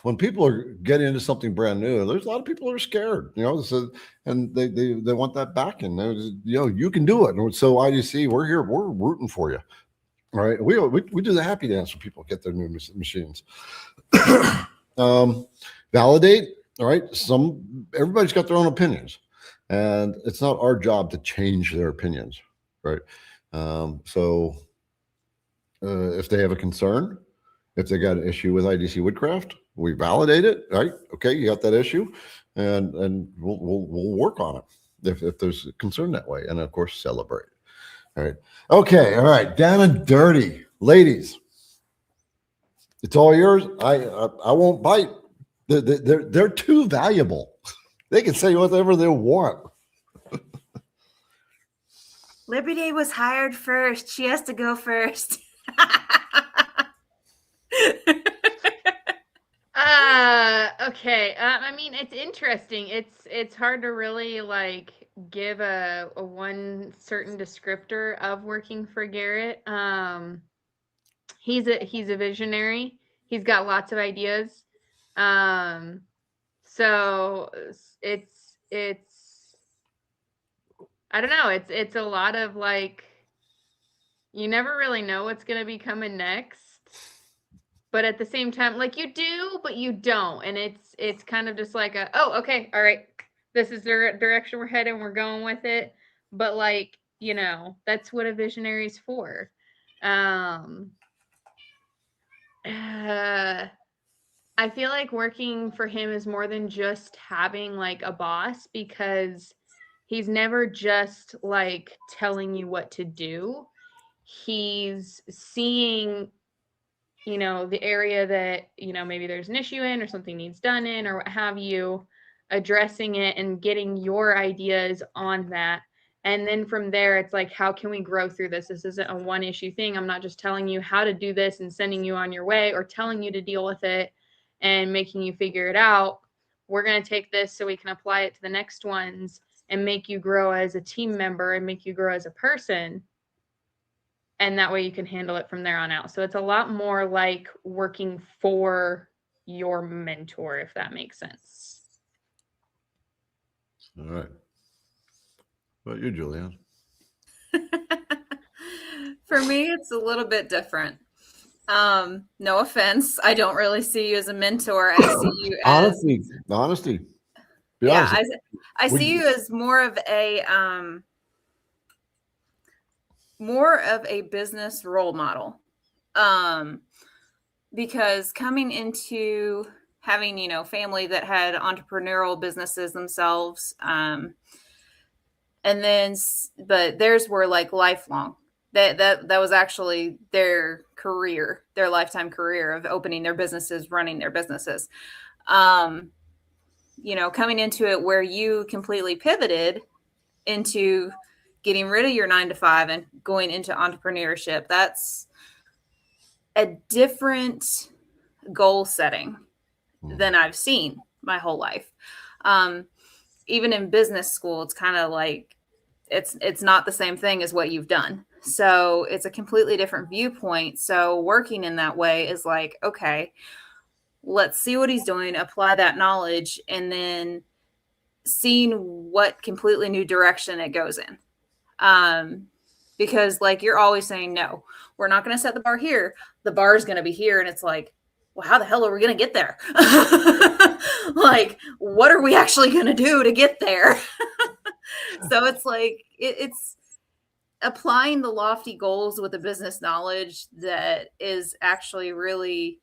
when people are getting into something brand new, there's a lot of people who are scared, so, and they want that backing. You can do it. And so IDC, we're here, we're rooting for you. All right. We do the happy dance when people get their new machines. Validate. All right. Everybody's got their own opinions, and it's not our job to change their opinions. Right. So if they have a concern, if they got an issue with IDC Woodcraft, we validate it, right? Okay, you got that issue, and we'll work on it if there's a concern that way, and of course celebrate. All right, okay, all right, down and dirty, ladies. It's all yours. I won't bite. They're too valuable. They can say whatever they want. Liberty was hired first. She has to go first. Okay. I mean, it's interesting. It's hard to really give a one certain descriptor of working for Garrett. He's a visionary. He's got lots of ideas. So it's I don't know. It's a lot of you never really know what's going to be coming next. But at the same time, you do, but you don't. And it's kind of just oh, okay, all right, this is the direction we're heading, we're going with it. But that's what a visionary is for. I feel like working for him is more than just having a boss, because he's never just telling you what to do. He's seeing the area that, maybe there's an issue in, or something needs done in, or what have you, addressing it and getting your ideas on that. And then from there, it's how can we grow through this? This isn't a one issue thing. I'm not just telling you how to do this and sending you on your way, or telling you to deal with it and making you figure it out. We're going to take this so we can apply it to the next ones and make you grow as a team member and make you grow as a person. And that way you can handle it from there on out. So it's a lot more like working for your mentor, if that makes sense. All right. What about you, Julianne? For me, it's a little bit different. No offense. I don't really see you as a mentor. I see you as honesty. Yeah, I see you as more of a more of a business role model. Because coming into having, you know, family that had entrepreneurial businesses themselves, and then, but theirs were like lifelong. That was actually their career, their lifetime career of opening their businesses, running their businesses. You know, coming into it where you completely pivoted into getting rid of your 9 to 5 and going into entrepreneurship. That's a different goal setting than I've seen my whole life. Even in business school, it's kind of like it's not the same thing as what you've done. So it's a completely different viewpoint. So working in that way is like, okay, let's see what he's doing, apply that knowledge, and then seeing what completely new direction it goes in. Because like you're always saying, no, we're not going to set the bar here. The bar is going to be here. And it's like, well, how the hell are we going to get there? Like, what are we actually going to do to get there? So it's like, it's applying the lofty goals with the business knowledge that is actually really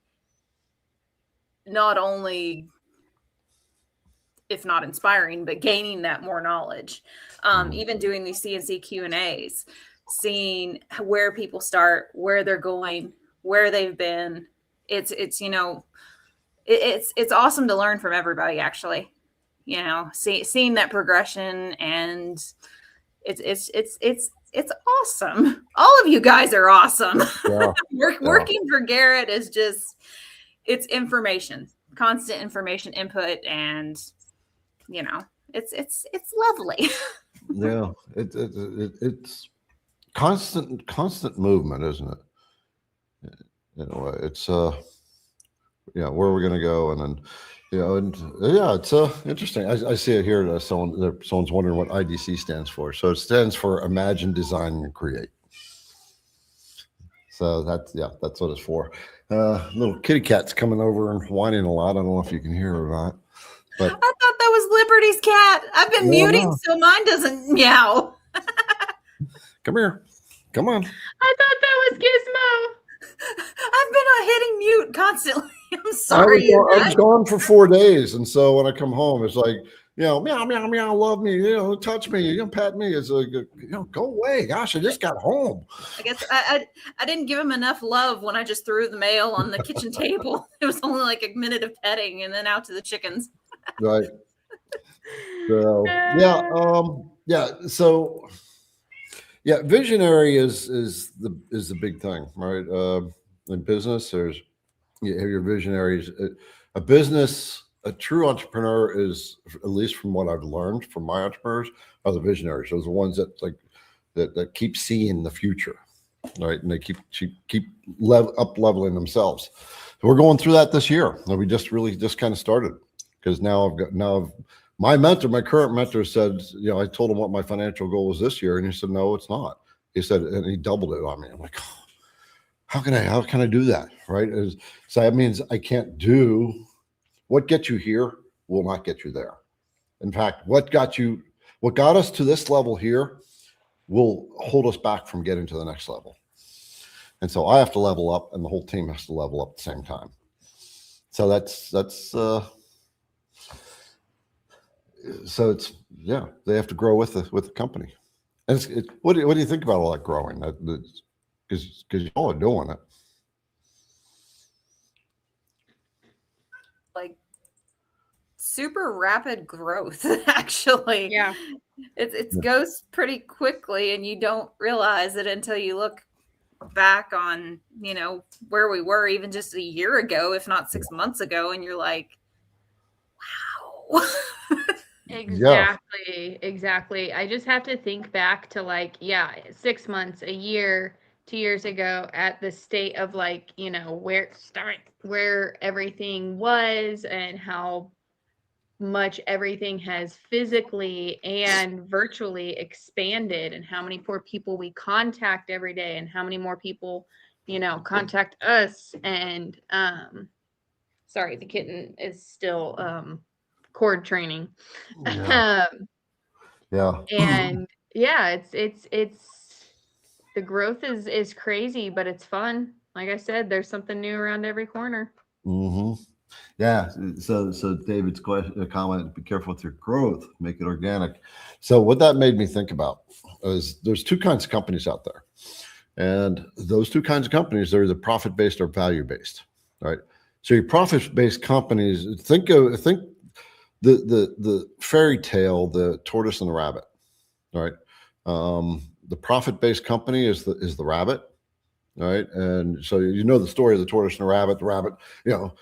not only, if not inspiring, but gaining that more knowledge. Even doing these CNC Q&As, seeing where people start, where they're going, where they've been. It's you know, it's awesome to learn from everybody, actually. You know, seeing that progression, and it's awesome. All of you guys are awesome. Yeah. Working for Garrett is just, it's information, constant information input, and you know, it's lovely. Yeah, it's constant movement, isn't it? In a way, it's yeah, where are we going to go, and then, you know, and yeah, it's interesting. I see it here. Someone's wondering what IDC stands for. So it stands for Imagine, Design, and Create. So that's what it's for. Little kitty cat's coming over and whining a lot. I don't know if you can hear her or not. But I thought that was Liberty's cat. I've been muting, so mine doesn't meow. Come here. Come on. I thought that was Gizmo. I've been hitting mute constantly. I'm sorry. I was gone for 4 days. And so when I come home, it's like, you know, meow, meow, meow, love me, you know, touch me, you know, pat me. It's like, you know, go away. Gosh, I just got home. I guess I didn't give him enough love when I just threw the mail on the kitchen table. It was only like a minute of petting and then out to the chickens. Right. So yeah. So yeah, visionary is the big thing, right? In business, there's, you have your visionaries. A true entrepreneur is, at least from what I've learned from my entrepreneurs, are the visionaries. Those are the ones that that keep seeing the future, right? And they keep up leveling themselves. So we're going through that this year. And we just kind of started, because now my current mentor said, you know, I told him what my financial goal was this year, and he said, no, it's not. He said, and he doubled it on me. I'm like, oh, how can I do that? Right? So that means I can't do what gets you here will not get you there. In fact, what got us to this level here will hold us back from getting to the next level. And so I have to level up, and the whole team has to level up at the same time. So so it's, yeah, they have to grow with the company. And what do you think about all that growing? Because you all are doing it. Like super rapid growth, actually. Yeah. It goes pretty quickly, and you don't realize it until you look back on, you know, where we were even just a year ago, if not 6 months ago, and you're like, wow. Exactly. I just have to think back to, like, 6 months, a year, 2 years ago, at the state of, like, you know, where everything was, and how much everything has physically and virtually expanded, and how many more people we contact every day, and how many more people, you know, contact us. And sorry, the kitten is still cord training. Yeah. And yeah, it's The growth is crazy, but it's fun. Like I said, there's something new around every corner. Mm-hmm. Yeah. So David's comment: be careful with your growth, make it organic. So what that made me think about is there's two kinds of companies out there, and those two kinds of companies are either profit-based or value-based, right? So your profit-based companies, think the fairy tale, the tortoise and the rabbit, right? The profit-based company is the rabbit, right? And so you know the story of the tortoise and the rabbit. The rabbit, you know,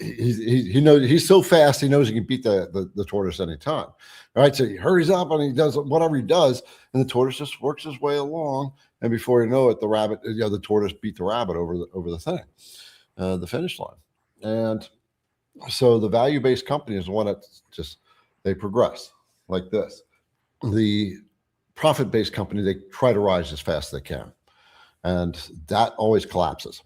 he knows he's so fast he knows he can beat the tortoise anytime. All right, so he hurries up and he does whatever he does, and the tortoise just works his way along. And before you know it, the rabbit, the tortoise beat the rabbit over the thing, the finish line. And so the value-based company is the one that just they progress like this. The profit-based company, they try to rise as fast as they can, and that always collapses.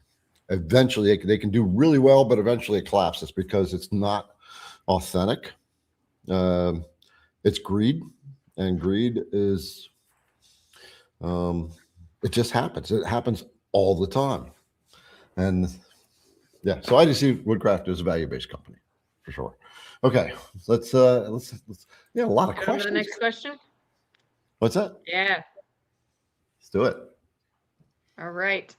Eventually they can do really well, but eventually it collapses because it's not authentic. It's greed, and greed is it just happens. It happens all the time. And yeah, so IDC Woodcraft is a value-based company for sure. Okay, let's yeah, a lot of Go to questions. the next question. What's that? Yeah. Let's do it. All right.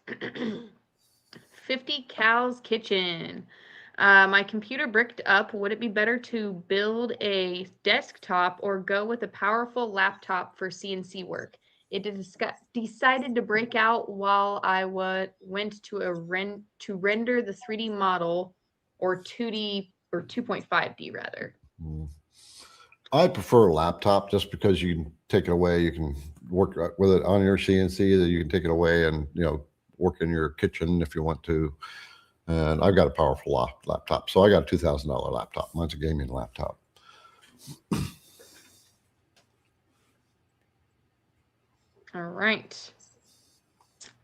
50 Cal's Kitchen. My computer bricked up. Would it be better to build a desktop or go with a powerful laptop for CNC work? It decided to break out while I went to render the 3D model, or 2D or 2.5D rather. I prefer a laptop just because you can take it away. You can work with it on your CNC. That you can take it away and work in your kitchen if you want to. And I've got a powerful laptop, so I got a $2,000 laptop. Mine's a gaming laptop. All right.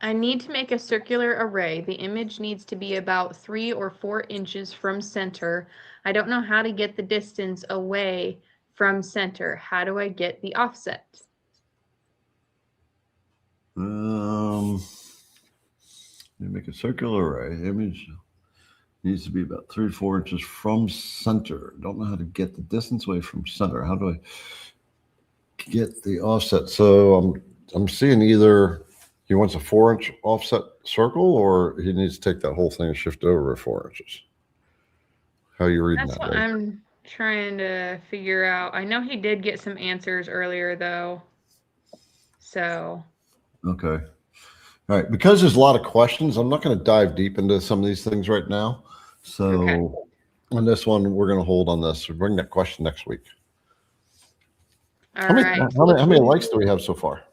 I need to make a circular array. The image needs to be about 3 or 4 inches from center. I don't know how to get the distance away from center. How do I get the offset? You make a circular array. Image needs to be about 3 or 4 inches from center. Don't know how to get the distance away from center. How do I get the offset? So I'm seeing either he wants a 4-inch offset circle, or he needs to take that whole thing and shift it over 4 inches. How are you reading That's that? what I'm trying to figure out. I know he did get some answers earlier though. So. Okay. All right. Because there's a lot of questions, I'm not going to dive deep into some of these things right now. So on this one, we're going to hold on this. We'll bring that question next week. All How many likes do we have so far?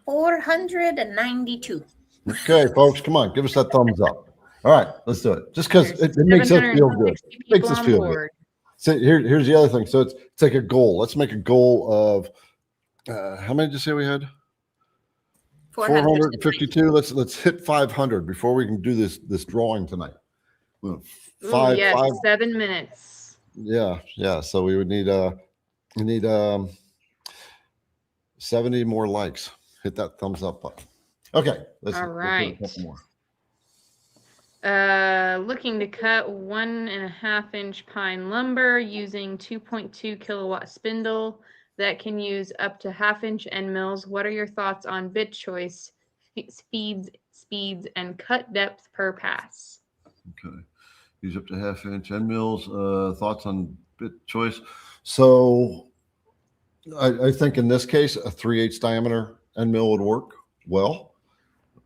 492. Okay, folks, come on, give us that thumbs up. All right, let's do it. Just because it makes us feel good. Makes us feel good. So here's the other thing. So it's like a goal. Let's make a goal of how many did you say we had? 452. Let's hit 500 before we can do this drawing tonight. Five. 7 minutes. Yeah. So we would need 70 more likes. Hit that thumbs up button. Okay. Let's do a couple more. Looking to cut 1.5 inch pine lumber using 2.2 kilowatt spindle that can use up to 1/2 inch end mills. What are your thoughts on bit choice, speeds, and cut depth per pass? Okay. Use up to 1/2 inch end mills. Thoughts on bit choice? So I think in this case, a 3/8 diameter end mill would work well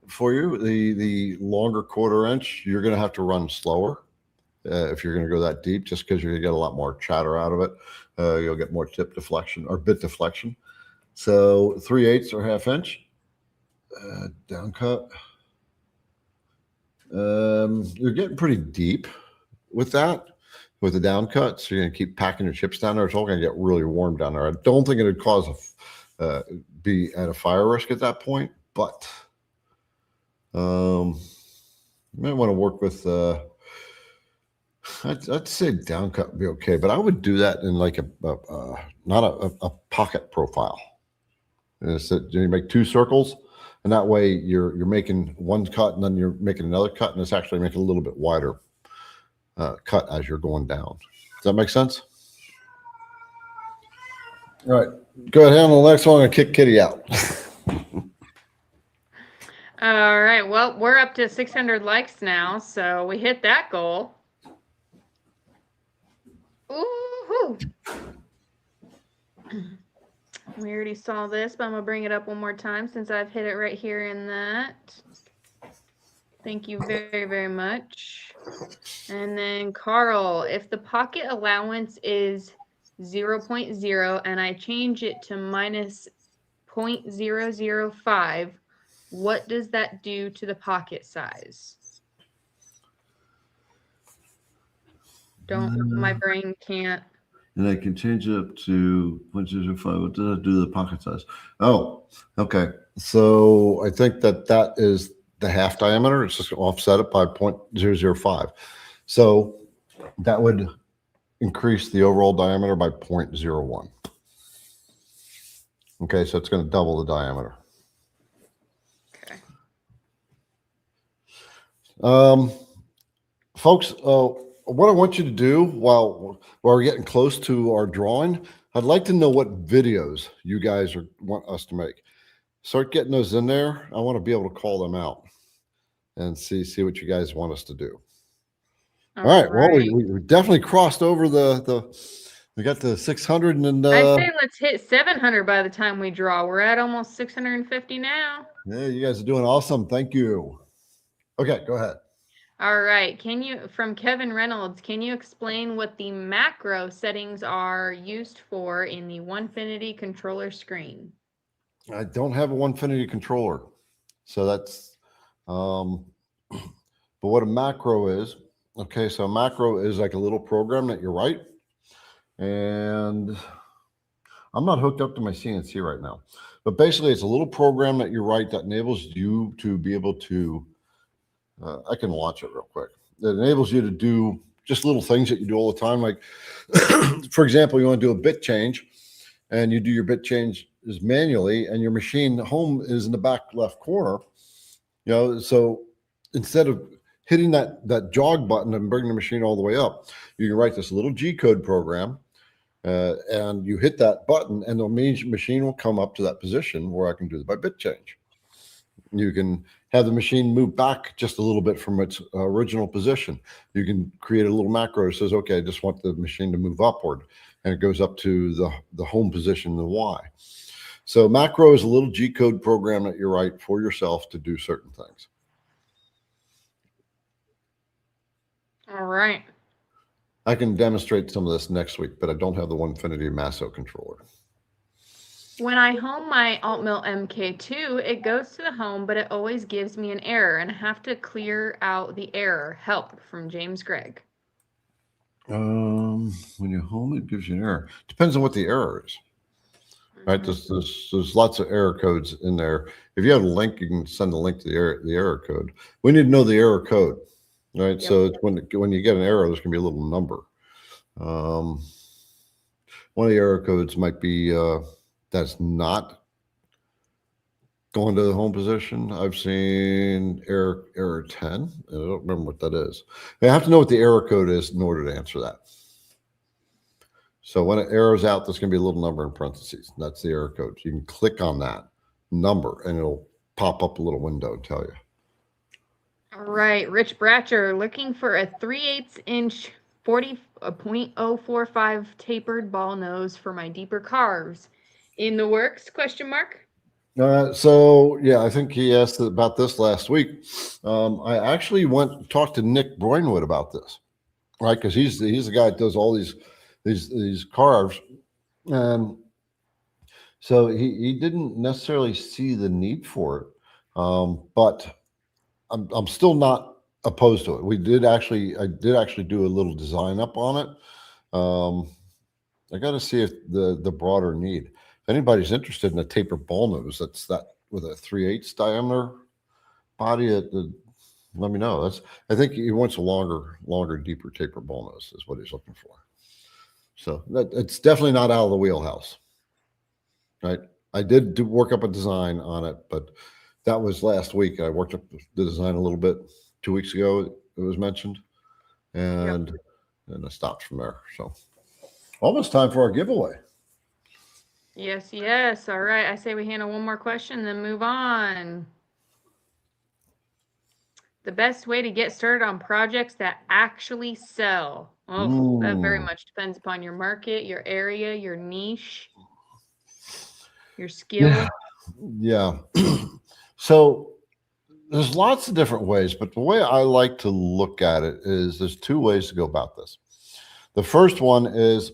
for you. The longer 1/4 inch, you're going to have to run slower if you're going to go that deep, just because you're going to get a lot more chatter out of it. You'll get more tip deflection or bit deflection. So 3/8 or 1/2 inch down cut. You're getting pretty deep with that, with the down cut. So you're going to keep packing your chips down there. It's all going to get really warm down there. I don't think it would cause be at a fire risk at that point, but you might want to work with I'd say down cut would be okay, but I would do that in like not a pocket profile. And so you make 2 circles, and that way you're making one cut, and then you're making another cut, and it's actually making a little bit wider cut as you're going down. Does that make sense? All right, go ahead on the next one and kick Kitty out. All right. Well, we're up to 600 likes now, so we hit that goal. Ooh. We already saw this, but I'm going to bring it up one more time since I've hit it right here in that. Thank you very, very much. And then Carl, if the pocket allowance is 0.0 and I change it to minus 0.005, what does that do to the pocket size? My brain can't. And I can change it up to 0.05. What does that do to the pocket size? Oh, okay. So I think that is the half diameter. It's just offset it by 0.005. So that would increase the overall diameter by 0.01. Okay, so it's going to double the diameter. Okay. Folks, what I want you to do while we're getting close to our drawing, I'd like to know what videos you guys want us to make. Start getting those in there. I want to be able to call them out and see what you guys want us to do. All right. Well, we definitely crossed over we got the 600 and I say let's hit 700 by the time we draw. We're at almost 650 now. Yeah, you guys are doing awesome. Thank you. Okay, go ahead. All right. From Kevin Reynolds, can you explain what the macro settings are used for in the Onefinity controller screen? I don't have a Onefinity controller. So that's, but what a macro is, okay, so a macro is like a little program that you write. And I'm not hooked up to my CNC right now. But basically, it's a little program that you write that enables you to be able to, I can launch it real quick. It enables you to do just little things that you do all the time. Like, for example, you want to do a bit change, and you do your bit change manually, and your machine home is in the back left corner. You know, so instead of hitting that jog button and bringing the machine all the way up, you can write this little G-code program, and you hit that button, and the machine will come up to that position where I can do my bit change. You can have the machine move back just a little bit from its original position. You can create a little macro that says, okay, I just want the machine to move upward, and it goes up to the home position, the Y. So macro is a little G-code program that you write for yourself to do certain things. All right. I can demonstrate some of this next week, but I don't have the Onefinity Masso controller. When I home my Altmill MK2, it goes to the home, but it always gives me an error, and I have to clear out the error. Help, from James Gregg. When you home, it gives you an error. Depends on what the error is. Right? There's lots of error codes in there. If you have a link, you can send a link to the error code. We need to know the error code. Right, yep. So it's when you get an error, there's going to be a little number. One of the error codes might be that's not going to the home position. I've seen error 10, and I don't remember what that is. I have to know what the error code is in order to answer that. So when it errors out, there's going to be a little number in parentheses. That's the error code. So you can click on that number, and it'll pop up a little window and tell you. All right, Rich Bratcher, looking for a 3/8 inch 40.045 tapered ball nose for my deeper carves. In the works, question mark? So yeah, I think he asked about this last week. I actually went and talked to Nick Broinwood about this, right? Because he's the guy that does all these carves. And so he didn't necessarily see the need for it. But I'm still not opposed to it. I did actually do a little design up on it. I got to see if the broader need. If anybody's interested in a tapered ball nose, that's that with a 3/8 diameter body. let me know. I think he wants a longer, deeper taper bull nose is what he's looking for. So it's definitely not out of the wheelhouse, right? I did work up a design on it, but that was last week. I worked up the design a little bit 2 weeks ago. It was mentioned, and I stopped from there. So almost time for our giveaway. Yes, yes. All right. I say we handle one more question, then move on. The best way to get started on projects that actually sell. Oh, that very much depends upon your market, your area, your niche, your skill. Yeah. So there's lots of different ways, but the way I like to look at it is there's two ways to go about this. The first one is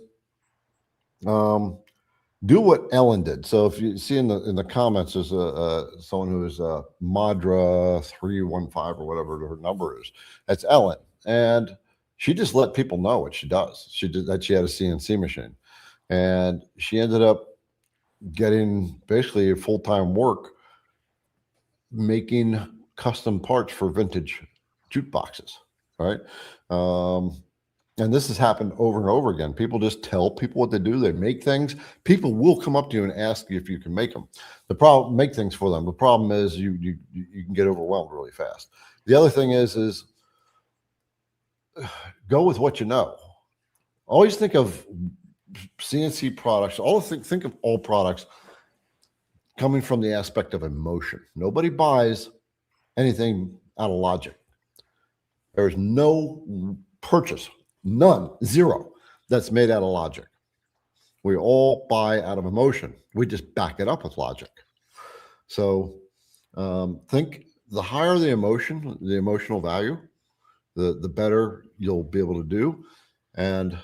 do what Ellen did. So if you see in the comments, there's someone who is Madra 315 or whatever her number is. That's Ellen, and she just let people know what she does. She did that. She had a CNC machine, and she ended up getting basically a full-time work making custom parts for vintage jukeboxes. Right. And this has happened over and over again. People just tell people what they do. They make things. People will come up to you and ask you if you can make them. The problem, make things for them. The problem is you can get overwhelmed really fast. The other thing is go with what you know. Always think of CNC products. Think of all products coming from the aspect of emotion. Nobody buys anything out of logic. There is no purchase. None, zero, that's made out of logic. We all buy out of emotion. We just back it up with logic. So think the higher the emotion, the emotional value, the better you'll be able to do. And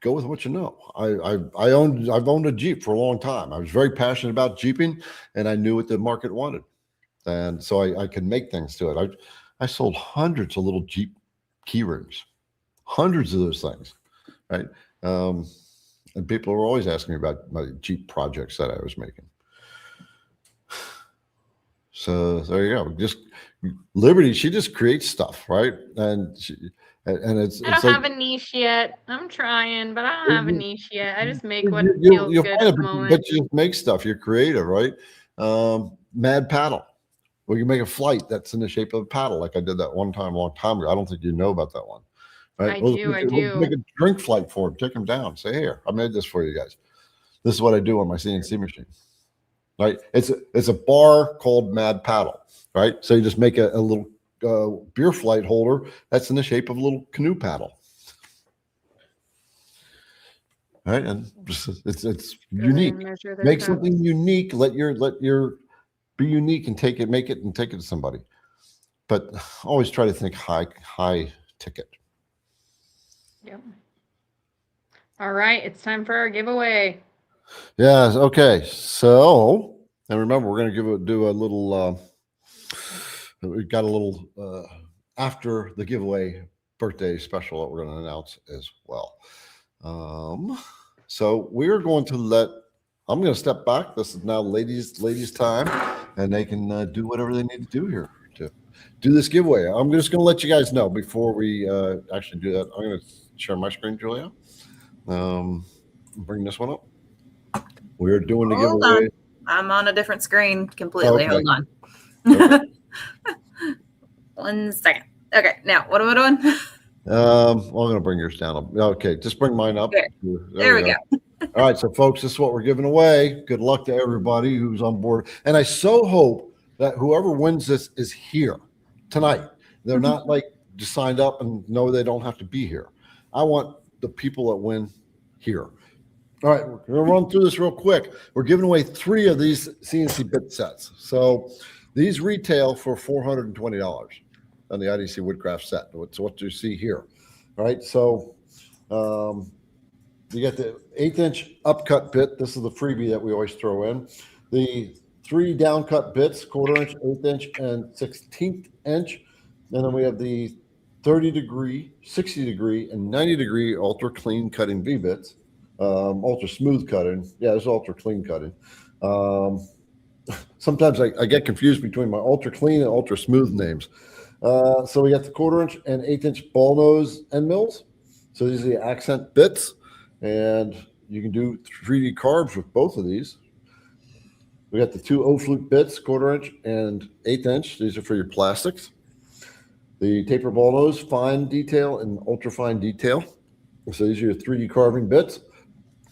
go with what you know. I've owned a Jeep for a long time. I was very passionate about Jeeping, and I knew what the market wanted. And so I could make things to it. I sold hundreds of little Jeep key rings. Hundreds of those things, right? And people were always asking me about my Jeep projects that I was making. So there you go. Just Liberty, she just creates stuff, right? And it's I don't like, have a niche yet. I'm trying, but I don't have a niche yet. I just make what feels good at the moment. But you just make stuff. You're creative, right? Mad paddle. Well, you make a flight that's in the shape of a paddle, like I did that one time, a long time ago. I don't think you know about that one. Right? I do. Make a drink flight for them. Take them down. Say, here, I made this for you guys. This is what I do on my CNC machine. Right? It's a bar called Mad Paddle. Right? So you just make a little beer flight holder that's in the shape of a little canoe paddle. Right? And it's unique. Make something unique. Let your be unique and make it and take it to somebody. But always try to think high ticket. Yep. All right, it's time for our giveaway. Yeah. Okay. So, and remember, we're going to do a little. We got a little after the giveaway birthday special that we're going to announce as well. So we're going to I'm going to step back. This is now ladies' time, and they can do whatever they need to do here to do this giveaway. I'm just going to let you guys know before we actually do that. I'm going to share my screen, Julia. Bring this one up. We're doing the giveaway. I'm on a different screen completely. Okay. Hold on. Okay. 1 second. Okay, now what am I doing? I'm going to bring yours down. Okay, just bring mine up. Okay. There we go. All right, so folks, this is what we're giving away. Good luck to everybody who's on board. And I so hope that whoever wins this is here tonight. They're not like just signed up and know they don't have to be here. I want the people that win here. All right, we're going to run through this real quick. We're giving away 3 of these CNC bit sets. So these retail for $420 on the IDC Woodcraft set. It's what you see here. All right, so you got the 1/8" upcut bit. This is the freebie that we always throw in. The 3 downcut bits, 1/4 inch, 1/8 inch, and 1/16 inch. And then we have the 30 degree, 60 degree, and 90 degree ultra clean cutting V bits. Ultra smooth cutting. Yeah, there's ultra clean cutting. Sometimes I get confused between my ultra clean and ultra smooth names. So we got the 1/4" and 1/8" ball nose end mills. So these are the accent bits, and you can do 3D carves with both of these. We got the 2 O-flute bits, 1/4" and 1/8". These are for your plastics. The taper ball nose, fine detail and ultra fine detail. So these are your 3D carving bits.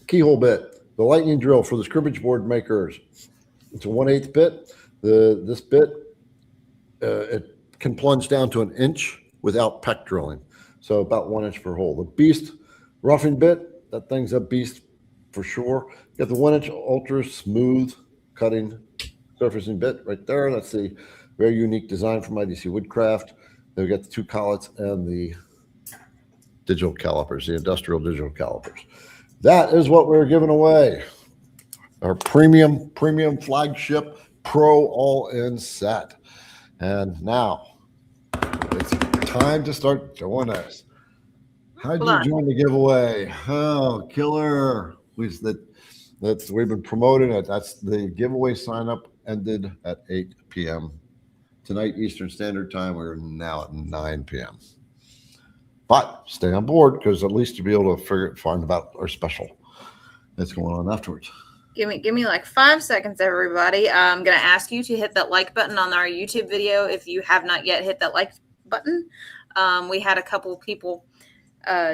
Keyhole bit, the lightning drill for the scrimmage board makers. It's a 1/8 bit. This bit, it can plunge down to 1 inch without peck drilling. So about 1 inch per hole. The beast roughing bit, that thing's a beast for sure. You got the 1 inch ultra smooth cutting surfacing bit right there. That's the very unique design from IDC Woodcraft. Then we got the 2 collets and the digital calipers, the industrial digital calipers. That is what we're giving away. Our premium flagship pro all-in set. And now it's time to start joining us. How did you join the giveaway? Oh, killer. We've been promoting it. That's the giveaway sign up ended at 8 p.m. tonight, Eastern Standard Time. We're now at 9 p.m. But stay on board, because at least you'll be able to find about our special that's going on afterwards. Give me like 5 seconds, everybody. I'm going to ask you to hit that like button on our YouTube video if you have not yet hit that like button. We had a couple people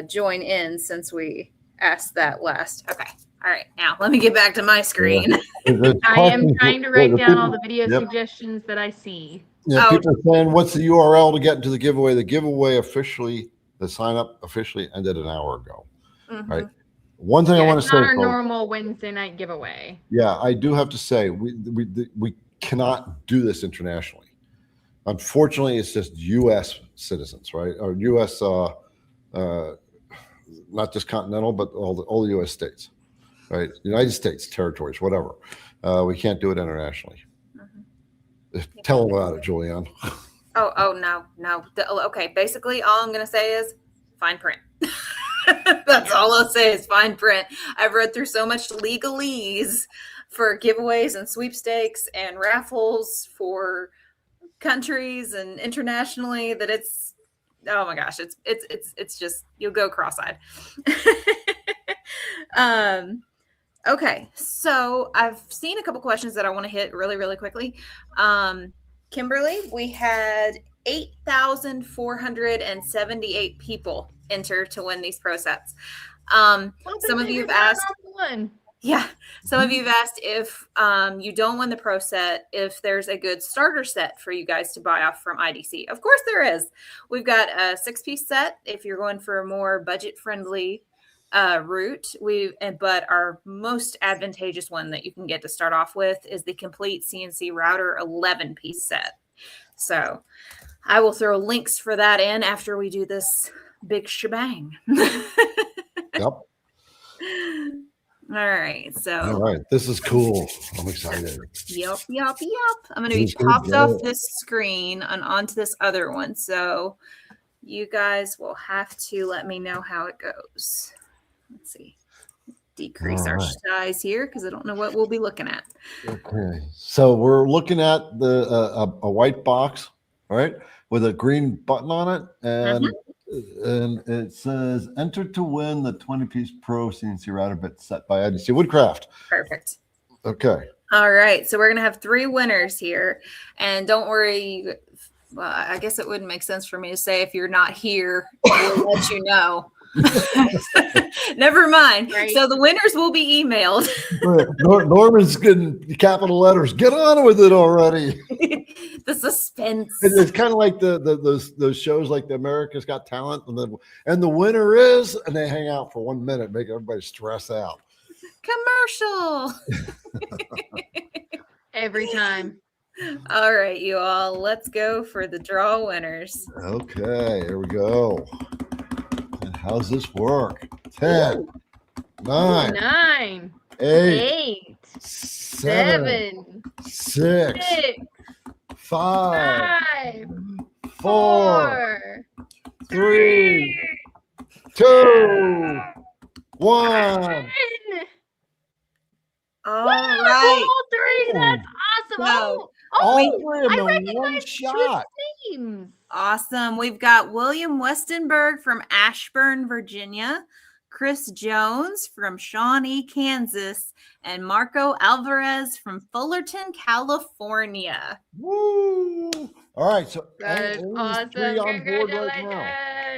join in since we asked that last. Okay. All right. Now let me get back to my screen. Yeah. I am trying to write down all the video suggestions that I see. Yeah, people are saying, what's the URL to get into the giveaway? The giveaway officially, the sign up officially ended an hour ago. Right. One thing I want to say, it's not our normal Wednesday night giveaway. Yeah, I do have to say we cannot do this internationally. Unfortunately, it's just U.S. citizens, right? Or U.S. Not just continental, but all the U.S. states, right? United States territories, whatever. We can't do it internationally. Tell them about it, Julianne. Oh no. Okay, basically all I'm going to say is fine print. That's all I'll say is fine print. I've read through so much legalese for giveaways and sweepstakes and raffles for countries and internationally that it's, oh my gosh, it's just, you'll go cross-eyed. Okay, so I've seen a couple questions that I want to hit really, really quickly. Kimberly, we had 8,478 people enter to win these pro sets. Some of you have asked, some of you have asked if you don't win the pro set, if there's a good starter set for you guys to buy off from IDC. Of course there is. We've got a 6-piece set if you're going for a more budget-friendly route. But our most advantageous one that you can get to start off with is the complete CNC router 11-piece set. So I will throw links for that in after we do this big shebang. Yep. All right. So. All right. This is cool. I'm excited. Yep. I'm going to be popped off this screen and onto this other one. So you guys will have to let me know how it goes. Let's see. Decrease our size here because I don't know what we'll be looking at. Okay. So we're looking at the a white box, right, with a green button on it, and it says enter to win the 20-piece pro CNC router bit set by IDC Woodcraft. Perfect. Okay. All right. So we're going to have 3 winners here. And don't worry. Well, I guess it wouldn't make sense for me to say if you're not here, we'll let you know. Never mind. Right. So the winners will be emailed. Norman's getting capital letters. Get on with it already. The suspense. It's kind of like those shows like the America's Got Talent, and the winner is, and they hang out for 1 minute, make everybody stress out. Commercial. Every time. All right, you all. Let's go for the draw winners. Okay, here we go. And how's this work? 10, 9, 8, 7, 6, 5, 4, 3, 2, 1. All right. All 3. That's awesome. So, all 3 of them in one shot. Awesome. We've got William Westenberg from Ashburn, Virginia, Chris Jones from Shawnee, Kansas, and Marco Alvarez from Fullerton, California. Woo! All right, so That is only awesome. three on board right now.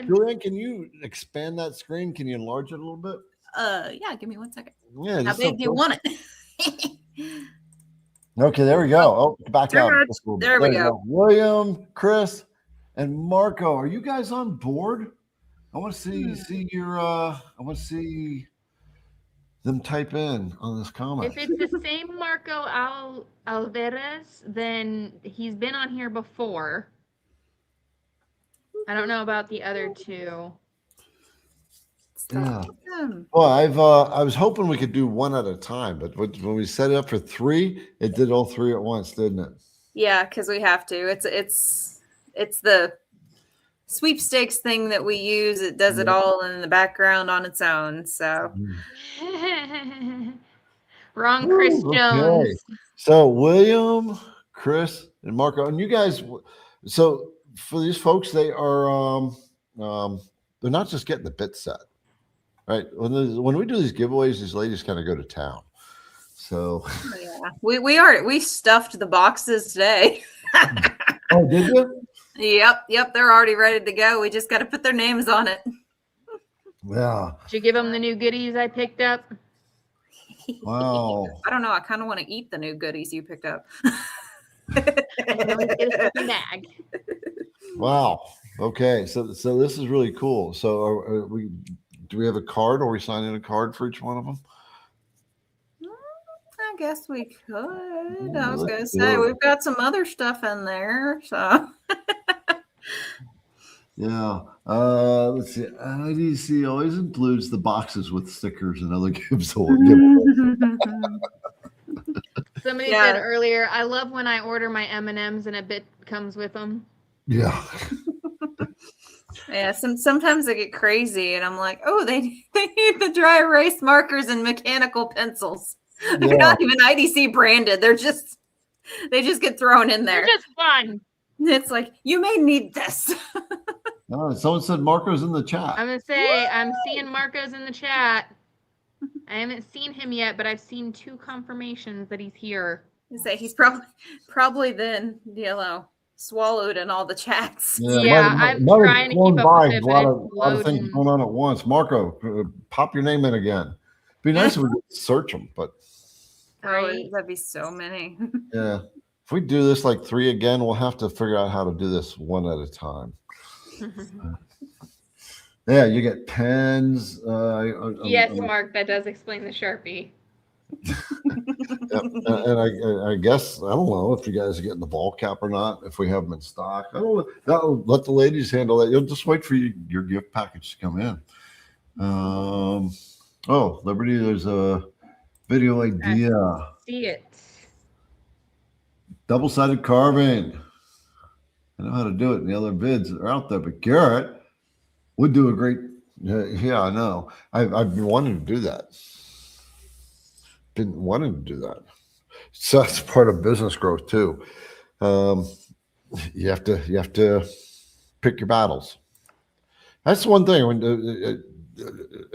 Congratulations. Julian, can you expand that screen? Can you enlarge it a little bit? Yeah, give me 1 second. Yeah. How big do you want it? Okay, there we go. Oh, back There out. we just a little bit. there we you go. William, Chris, and Marco, are you guys on board? I want to see your. I want to see them type in on this comment. If it's the same Marco Alvarez, then he's been on here before. I don't know about the other two. Yeah. Awesome. Well, I was hoping we could do one at a time, but when we set it up for three, it did all three at once, didn't it? Yeah, because we have to. It's the sweepstakes thing that we use. It does it all in the background on its own. So Wrong, Chris Okay. Jones. So William, Chris, and Marco, and you guys. So for these folks, they are they're not just getting the bit set, right? When we do these giveaways, these ladies kind of go to town. So yeah, we stuffed the boxes today. oh, did you? Yep, they're already ready to go. We just got to put their names on it. Yeah. Did you give them the new goodies I picked up? Wow. I don't know. I kind of want to eat the new goodies you picked up. And always get a fucking bag. Wow. Okay. So this is really cool. So do we have a card? Are we signing a card for each one of them? I guess we could. Yeah, I was let's going to do say it. we've got some other stuff in there. So Yeah. Let's see. IDC always includes the boxes with stickers and other gifts. Somebody Yeah. said earlier, I love when I order my M&Ms and a bit comes with them. Yeah. yeah, sometimes I get crazy and I'm like, oh, they need the dry erase markers and mechanical pencils. They're not even IDC branded. They just get thrown in there. They're just fun. It's like, you may need this. Oh, someone said Marco's in the chat. I'm going to say, I'm seeing Marco's in the chat. I haven't seen him yet, but I've seen 2 confirmations that he's here. I say he's probably then, swallowed in all the chats. Yeah, I'm trying to keep up with it, A but lot of things going on at once. Marco, pop your name in again. Be nice if we could search them, but Right. That'd be so many. yeah. If we do this like 3 again, we'll have to figure out how to do this one at a time. Yeah, you get pens. Yes, Mark, that does explain the Sharpie. And I guess I don't know if you guys are getting the ball cap or not. If we have them in stock, I don't know. That'll let the ladies handle that. You'll just wait for your gift package to come in. Oh, Liberty, there's a video idea. See it. Double-sided carving. I know how to do it. And the other vids that are out there, but Garrett would do a great. Yeah, I know. I've been wanting to do that. Been wanting to do that. So that's part of business growth too. You have to pick your battles. That's one thing. When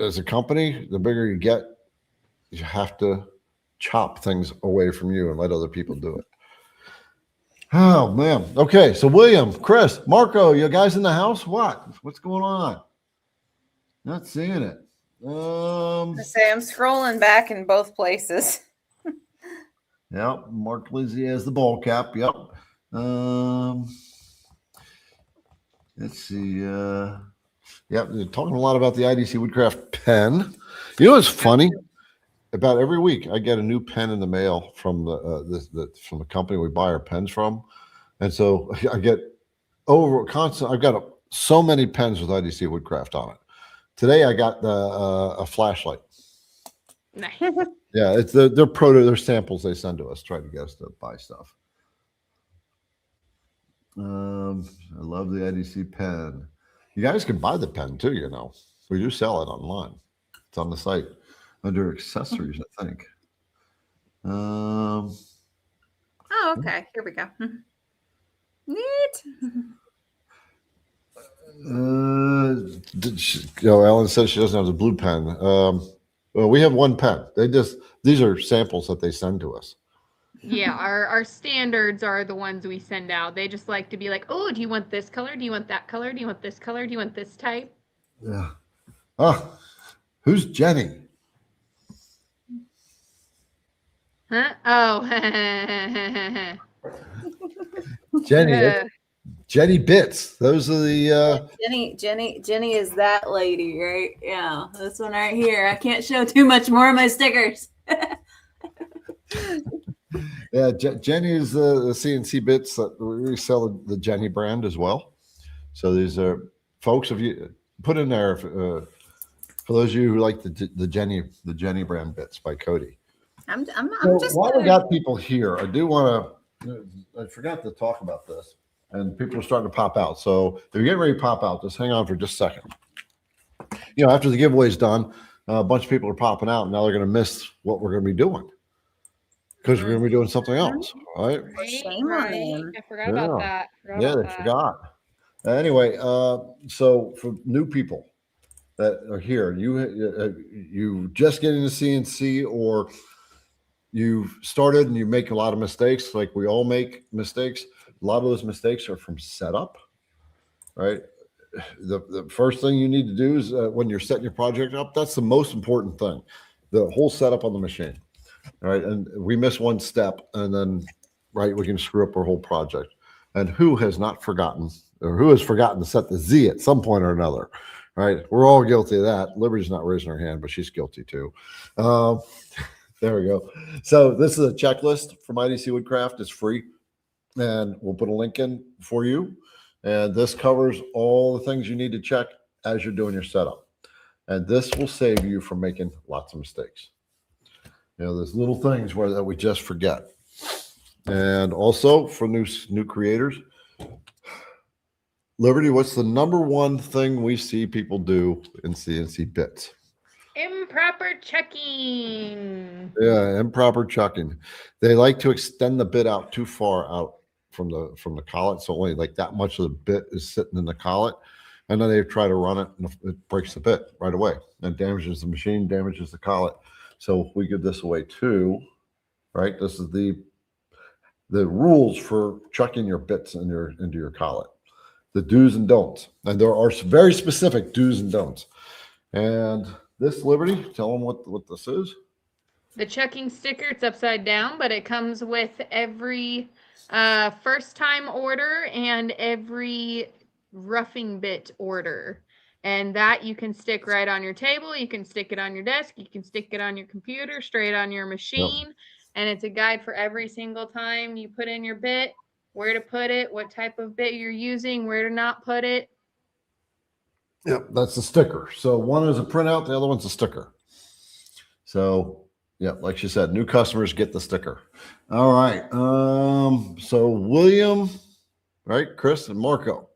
as a company, the bigger you get, you have to chop things away from you and let other people do it. Oh man. Okay. So William, Chris, Marco, you guys in the house? What's going on? Not seeing it. I say I'm scrolling back in both places. Yep. Mark Lizzie has the ball cap. Yep. Let's see. Yep. They're talking a lot about the IDC Woodcraft pen. You know what's funny? About every week, I get a new pen in the mail from from the company we buy our pens from, and so I get constant. I've got so many pens with IDC Woodcraft on it. Today, I got a flashlight. Nice. Yeah, it's their samples they send to us, try to get us to buy stuff. I love the IDC pen. You guys can buy the pen too. We do sell it online. It's on the site under accessories, I think. Oh, okay. Here we go. Neat. Ellen says she doesn't have the blue pen. Well, we have one pen. These are samples that they send to us. Yeah, our standards are the ones we send out. They just like to be like, oh, do you want this color? Do you want that color? Do you want this color? Do you want this type? Yeah. Oh, who's Jenny? Huh? Oh. Jenny. Yeah. Jenny Bits. Those are the Jenny is that lady, right? Yeah, this one right here. I can't show too much more of my stickers. yeah. Jenny is the CNC bits that we sell the Jenny brand as well. So these are folks. If you put in there for those of you who like the Jenny brand bits by Cody. I'm So just while we got people here, I do want to. I forgot to talk about this, and people are starting to pop out. So if you're getting ready to pop out, just hang on for just a second. After the giveaway's done, a bunch of people are popping out, and now they're going to miss what we're going to be doing because we're going to be doing something else, right? Shame on them. I forgot about that. Forgot. Anyway, so for new people that are here, you just getting the CNC, or you've started and you make a lot of mistakes, like we all make mistakes. A lot of those mistakes are from setup, right? The first thing you need to do is when you're setting your project up, that's the most important thing, the whole setup on the machine, right? And we miss one step, and then, right, we can screw up our whole project. And who has not forgotten, or who has forgotten to set the Z at some point or another, right? We're all guilty of that. Liberty's not raising her hand, but she's guilty too. There we go. So this is a checklist from IDC Woodcraft. It's free, and we'll put a link in for you. And this covers all the things you need to check as you're doing your setup. And this will save you from making lots of mistakes. There's little things that we just forget. And also for new creators, Liberty, what's the number one thing we see people do in CNC bits? Improper checking. Yeah, improper chucking. They like to extend the bit out too far out from the collet, so only like that much of the bit is sitting in the collet, and then they try to run it, and it breaks the bit right away and damages the machine, damages the collet. So we give this away too, right? This is the rules for chucking your bits into your collet, the do's and don'ts, and there are very specific do's and don'ts. And this, Liberty, tell them what this is. The chucking sticker, it's upside down, but it comes with every first time order and every roughing bit order. And that you can stick right on your table. You can stick it on your desk. You can stick it on your computer, straight on your machine. Yep. And it's a guide for every single time you put in your bit, where to put it, what type of bit you're using, where to not put it. Yep, that's the sticker. So one is a printout, the other one's a sticker. So, yeah, like she said, new customers get the sticker. All right. So William, right, Chris and Marco.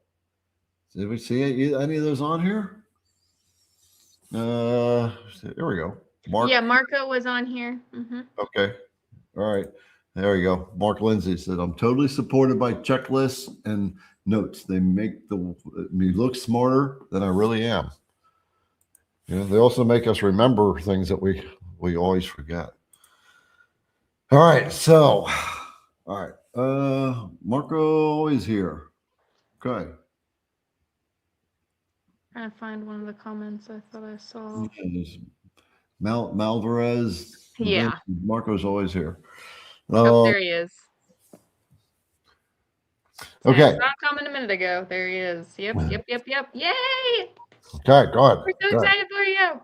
Did we see any of those on here? There we go. Mark. Yeah, Marco was on here. Mm-hmm. Okay. All right. There we go. Mark Lindsay said, I'm totally supported by checklists and notes. They make me look smarter than I really am. They also make us remember things that we always forget. All right. So, all right. Marco is here. Okay. Trying to find one of the comments I thought I saw. Malvarez. Yeah. Marco's always here. Oh, there he is. Okay. I saw him coming a minute ago. There he is. Yep. Yay! Okay, go ahead. We're so excited for you.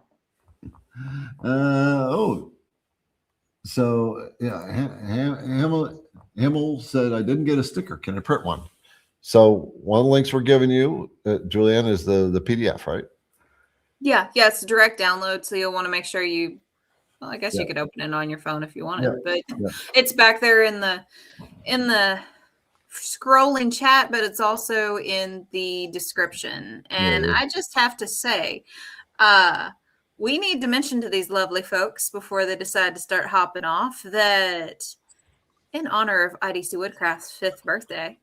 So yeah, Hamel said, I didn't get a sticker. Can I print one? So one of the links we're giving you, Julianne, is the PDF, right? Yeah, it's a direct download, so you'll want to make sure you. Well, I guess you could open it on your phone if you wanted, but it's back there in the scrolling chat, but it's also in the description. And I just have to say, we need to mention to these lovely folks before they decide to start hopping off that in honor of IDC Woodcraft's 5th birthday,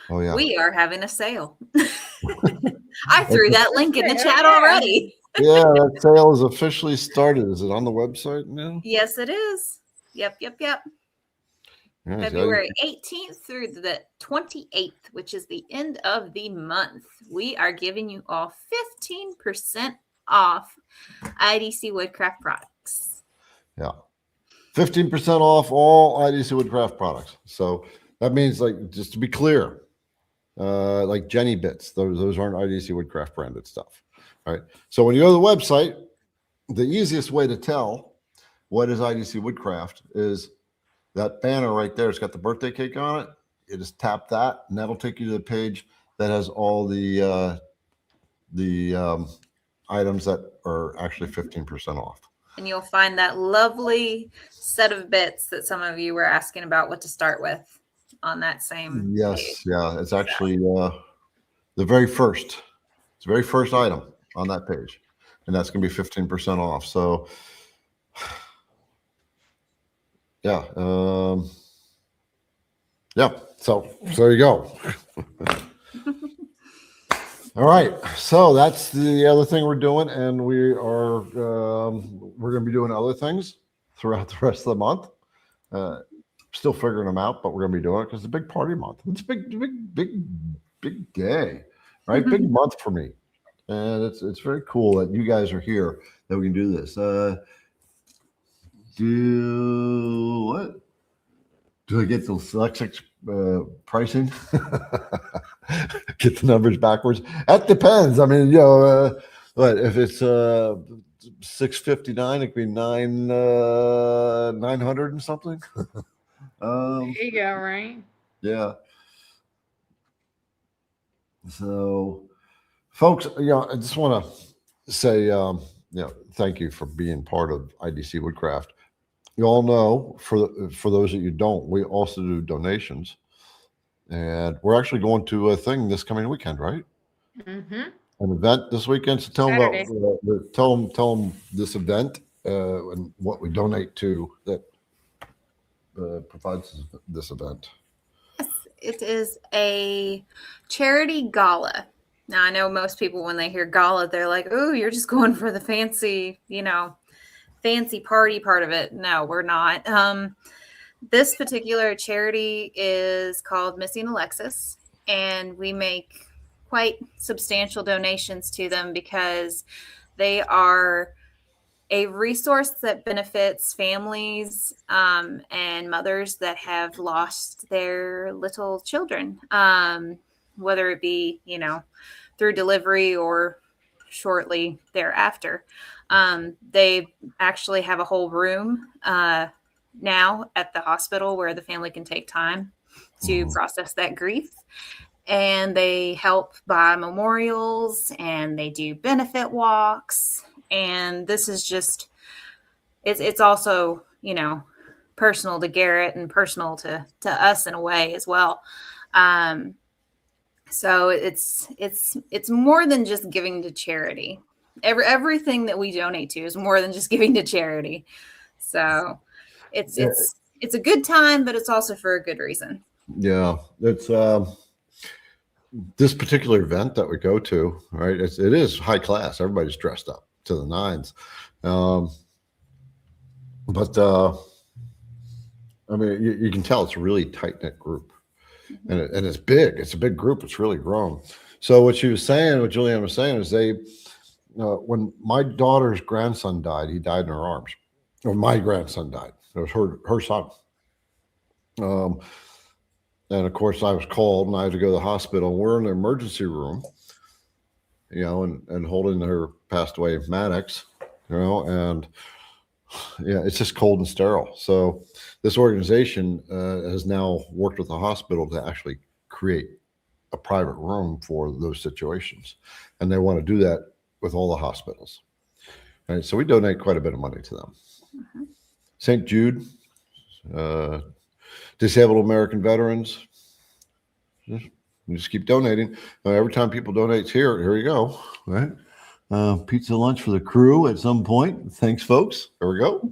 we are having a sale. I threw that link in the chat already. Yeah, that sale is officially started. Is it on the website now? Yes, it is. Yep. Yeah, February 18th through the 28th, which is the end of the month. We are giving you all 15% off IDC Woodcraft products. Yeah. 15% off all IDC Woodcraft products. So that means, like, just to be clear, like Jenny Bits, those aren't IDC Woodcraft branded stuff. All right. So when you go to the website, the easiest way to tell what is IDC Woodcraft is that banner right there. It's got the birthday cake on it. You just tap that, and that'll take you to the page that has all the items that are actually 15% off. And you'll find that lovely set of bits that some of you were asking about what to start with on that same page. Yeah, it's actually the very first item on that page, and that's going to be 15% off. So yeah, so there you go. All right, so that's the other thing we're doing, and we're going to be doing other things throughout the rest of the month. Still figuring them out, but we're going to be doing it because it's a big party month. It's a big day, right? Big month for me, and it's very cool that you guys are here, that we can do this. Do I get the Lexic pricing? Get the numbers backwards? That depends. I mean, but if it's $659, it could be $900 and something. There you go, right? Yeah. So, folks, I just want to say, thank you for being part of IDC Woodcraft. You all know, for those that you don't, we also do donations, and we're actually going to a thing this coming weekend, right? Mm-hmm. An event this weekend. So tell them Saturday. about tell them this event and what we donate to that provides this event. Yes, it is a charity gala. Now, I know most people, when they hear gala, they're like, oh, you're just going for the fancy, fancy party part of it. No, we're not. This particular charity is called Missing Alexis, and we make quite substantial donations to them because they are a resource that benefits families and mothers that have lost their little children, whether it be, through delivery or shortly thereafter. They actually have a whole room now at the hospital where the family can take time to process that grief. And they help buy memorials, and they do benefit walks. And this is just, it's also, personal to Garrett and personal to us in a way as well. So it's more than just giving to charity. Everything that we donate to is more than just giving to charity. So it's a good time, but it's also for a good reason. Yeah, it's this particular event that we go to, right? It is high class. Everybody's dressed up to the nines. But I mean, you can tell it's a really tight knit group, and it's big. It's a big group. It's really grown. So what she was saying, what Julianne was saying, is when my daughter's grandson died, he died in her arms. Or my grandson died. It was her son. And of course, I was called, and I had to go to the hospital. We're in the emergency room, and holding her passed away Maddox, and it's just cold and sterile. So this organization has now worked with the hospital to actually create a private room for those situations, and they want to do that with all the hospitals. Right, so we donate quite a bit of money to them. St. Jude, Disabled American Veterans. Just keep donating. Every time people donate here you go. Right? Pizza lunch for the crew at some point. Thanks, folks. There we go.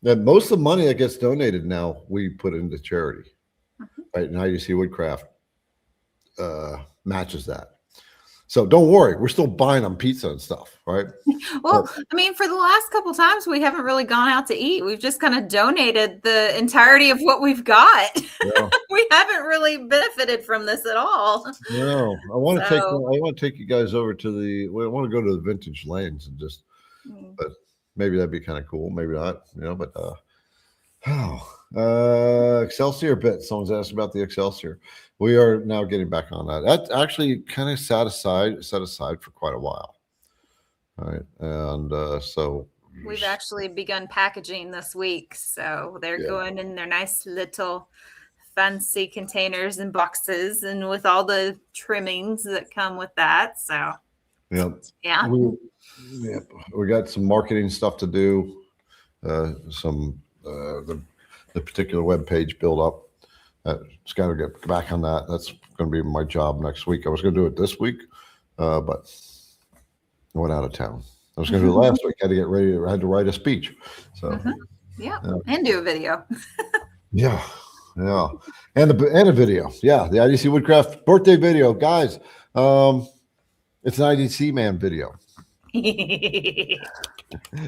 And most of the money that gets donated now, we put into charity. Right? In IDC Woodcraft, matches that. So don't worry, we're still buying them pizza and stuff, right? Well, I mean, for the last couple times, we haven't really gone out to eat. We've just kind of donated the entirety of what we've got. Yeah. We haven't really benefited from this at all. No, I want to So- take you guys over to I want to go to the vintage lanes and just, but maybe that'd be kind of cool. Maybe not, but Excelsior bit. Someone's asked about the Excelsior. We are now getting back on that. That actually kind of set aside for quite a while. All right. And so we've actually begun packaging this week. So they're going in their nice little fancy containers and boxes and with all the trimmings that come with that. So yeah. We got some marketing stuff to do. Some the particular web page build up. Just got to get back on that. That's going to be my job next week. I was going to do it this week, but I went out of town. I was going to do it last week. I had to get ready. I had to write a speech. So and do a video. yeah, and a video. Yeah, the IDC Woodcraft birthday video, guys. It's an IDC man video.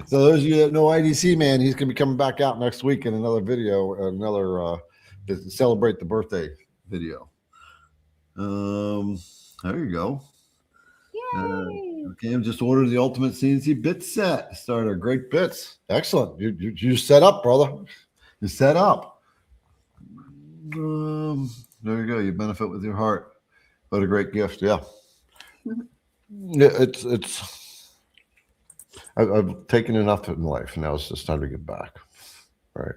So those of you that know IDC man, he's going to be coming back out next week in another video, to celebrate the birthday video. There you go. Okay, just ordered the ultimate CNC bit set starter. Great bits. Excellent. You set up, brother. You set up. There you go. You benefit with your heart. What a great gift. Yeah. I've taken enough in life. Now it's just time to get back. Right.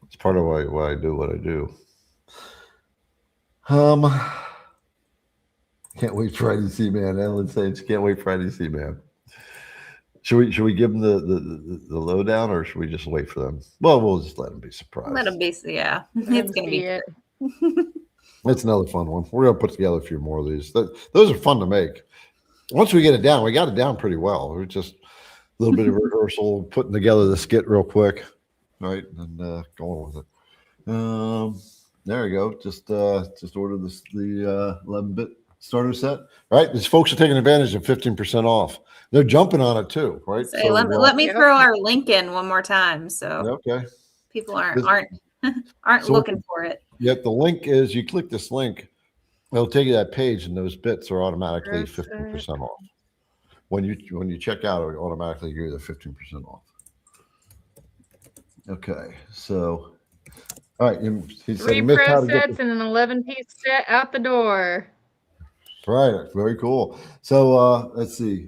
It's part of why I do what I do. Can't wait for IDC man. Ellen says can't wait for IDC man. Should we give them the lowdown, or should we just wait for them? Well, we'll just let them be surprised. Let them be. Yeah, it's gonna be it. It's another fun one. We're gonna put together a few more of these. Those are fun to make. Once we get it down, we got it down pretty well. We're just a little bit of rehearsal, putting together the skit real quick, right, and going with it. There you go. Just ordered the 11-bit starter set. Right, these folks are taking advantage of 15% off. They're jumping on it too, right? So let me throw our link in one more time, so people aren't looking for it. Yet the link is, you click this link, it'll take you that page, and those bits are automatically 15% off. When you check out, it'll automatically give you the 15% off. Okay, so all right, he said 3 pro sets and an 11-piece set out the door. Right, very cool. So let's see,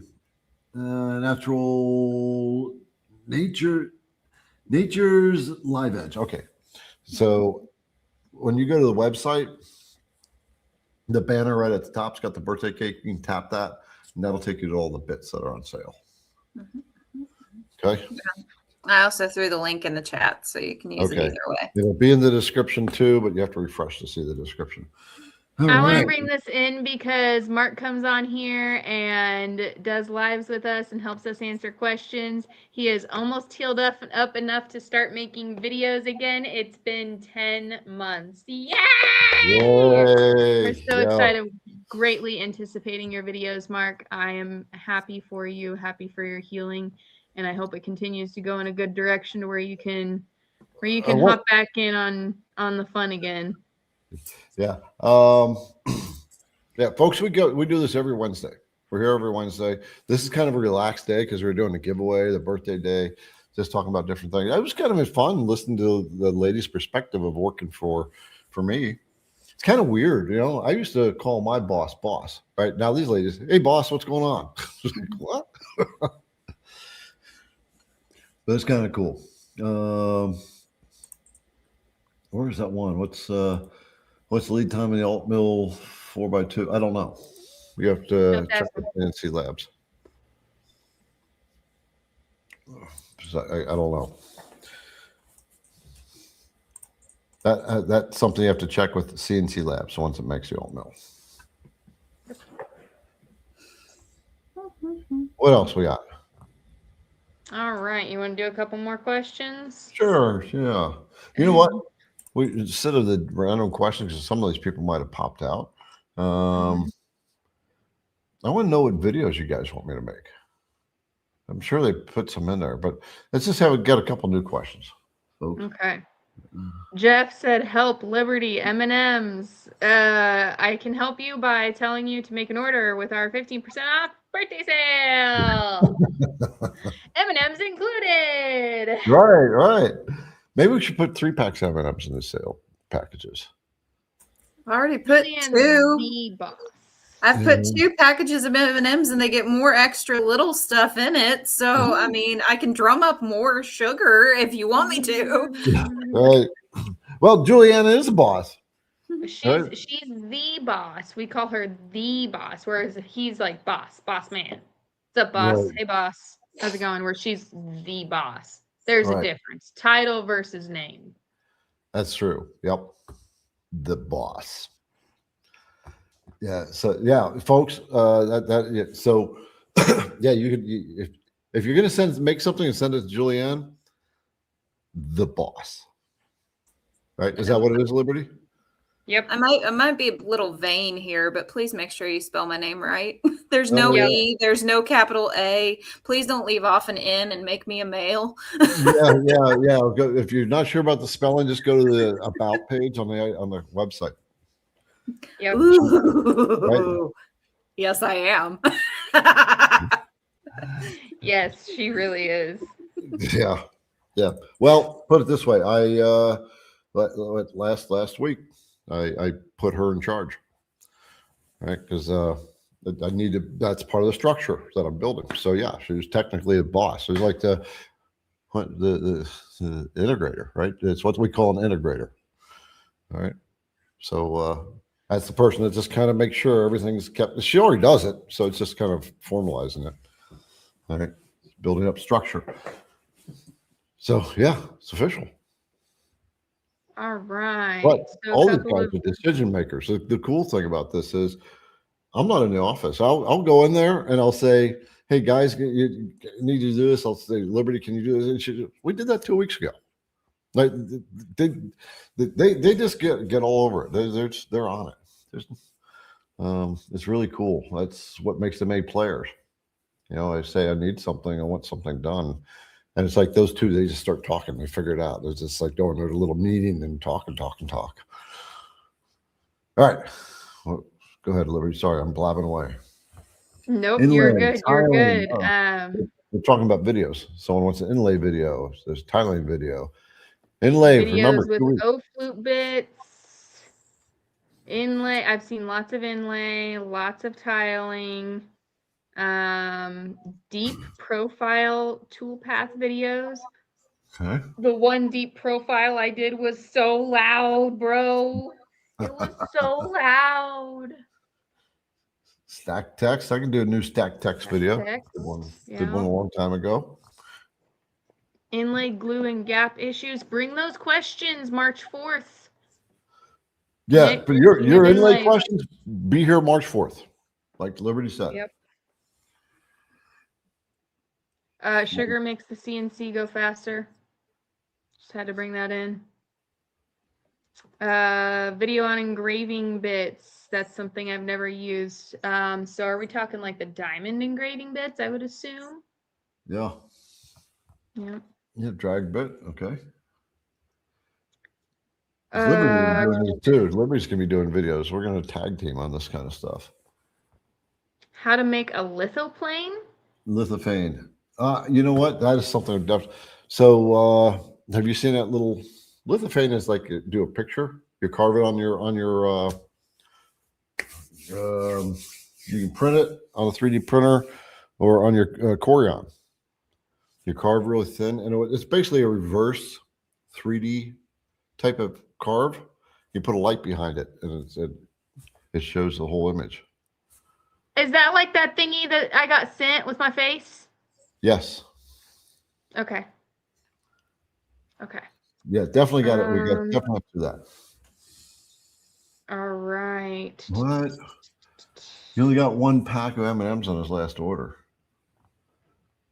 nature's live edge. Okay, so when you go to the website, the banner right at the top's got the birthday cake. You can tap that, and that'll take you to all the bits that are on sale. Okay. I also threw the link in the chat, so you can use it either way. It'll be in the description too, but you have to refresh to see the description. I want to bring this in because Mark comes on here and does lives with us and helps us answer questions. He is almost healed up enough to start making videos again. It's been 10 months. Yay! We're so excited. Greatly anticipating your videos, Mark. I am happy for you, happy for your healing, and I hope it continues to go in a good direction to where you can hop back in on the fun again. Yeah. Yeah, folks, we do this every Wednesday. We're here every Wednesday. This is kind of a relaxed day because we're doing a giveaway, the birthday day, just talking about different things. It was kind of fun listening to the ladies' perspective of working for me. It's kind of weird, I used to call my boss, right? Now these ladies, hey boss, what's going on? What? But it's kind of cool. Where's that one? What's the lead time in the alt mill 4x2? I don't know. We have to check with CNC Labs. I don't know. That's something you have to check with the CNC Labs once it makes the alt mill. What else we got? All right, you want to do a couple more questions? Sure, yeah. You know what? We instead of the random questions, because some of these people might have popped out. I want to know what videos you guys want me to make. I'm sure they put some in there, but let's just get a couple new questions, folks. Okay. Jeff said, help, Liberty, M&Ms. I can help you by telling you to make an order with our 15% off birthday sale. M&Ms included. Right. Maybe we should put 3-packs of M&Ms in the sale packages. I already put Julian's 2. the boss. I've put 2 packages of M&Ms and they get more extra little stuff in it. So, I mean, I can drum up more sugar if you want me to. Right. Well, Juliana is the boss. She's the boss. We call her the boss, whereas he's like boss man. What's up, boss? Right. Hey, boss. How's it going? Where she's the boss. There's a Right. difference. Title versus name. That's true. Yep. The boss. Yeah. So yeah, folks. So yeah, you could if you're gonna make something and send it to Julianne, the boss. Right? Is that what it is, Liberty? Yep. I might be a little vain here, but please make sure you spell my name right. There's no Yep. E, there's no capital A. Please don't leave off an N and make me a male. Yeah. If you're not sure about the spelling, just go to the about page on the website. Yep. Ooh. Yes, I am. Yes, she really is. Yeah. Well, put it this way. I last week I put her in charge, right? Because I need to. That's part of the structure that I'm building. So yeah, she was technically a boss. She's like the integrator, right? It's what we call an integrator, all right? So that's the person that just kind of makes sure everything's kept. She already does it, so it's just kind of formalizing it, all right? Building up structure. So yeah, it's official. All right. But So all these guys are decision makers. The cool thing about this is I'm not in the office. I'll go in there and I'll say, hey guys, you need to do this. I'll say, Liberty, can you do this? And we did that 2 weeks ago. Like they just get all over it. They're on it. It's really cool. That's what makes them A players. You know, I say I need something, I want something done. And it's like those two, they just start talking. They figure it out. It's just like going to a little meeting and talk. All right. Well, go ahead, Liberty. Sorry, I'm blabbing away. Nope, Inlay, you're good. You're good. We're talking about videos. Someone wants an inlay video. There's tiling video. Inlay, remember. Videos with O-flute bits. Inlay. I've seen lots of inlay, lots of tiling. Deep profile toolpath videos. Okay. The one deep profile I did was so loud, bro. It was so loud. Stack text. I can do a new stack text video. Text, Did one yeah. a long time ago. Inlay glue and gap issues. Bring those questions March 4th. Yeah, Nick, but your inlay inlay questions be here March 4th, like Liberty said. Yep. Sugar makes the CNC go faster. Just had to bring that in. Video on engraving bits. That's something I've never used. So are we talking like the diamond engraving bits, I would assume? Yeah. Yeah. Yeah, drag bit. Okay. Liberty's doing too. Liberty's gonna be doing videos. We're gonna tag team on this kind of stuff. How to make a lithoplane? Lithophane. You know what? That is something I've done. So have you seen that little lithophane is like do a picture, you carve it on your you can print it on a 3D printer or on your Corian. You carve really thin, and it's basically a reverse 3D type of carve. You put a light behind it, and it shows the whole image. Is that like that thingy that I got sent with my face? Yes. Okay. Okay. Yeah, definitely got it. We got definitely do that. All right. What? He only got 1 pack of M&Ms on his last order.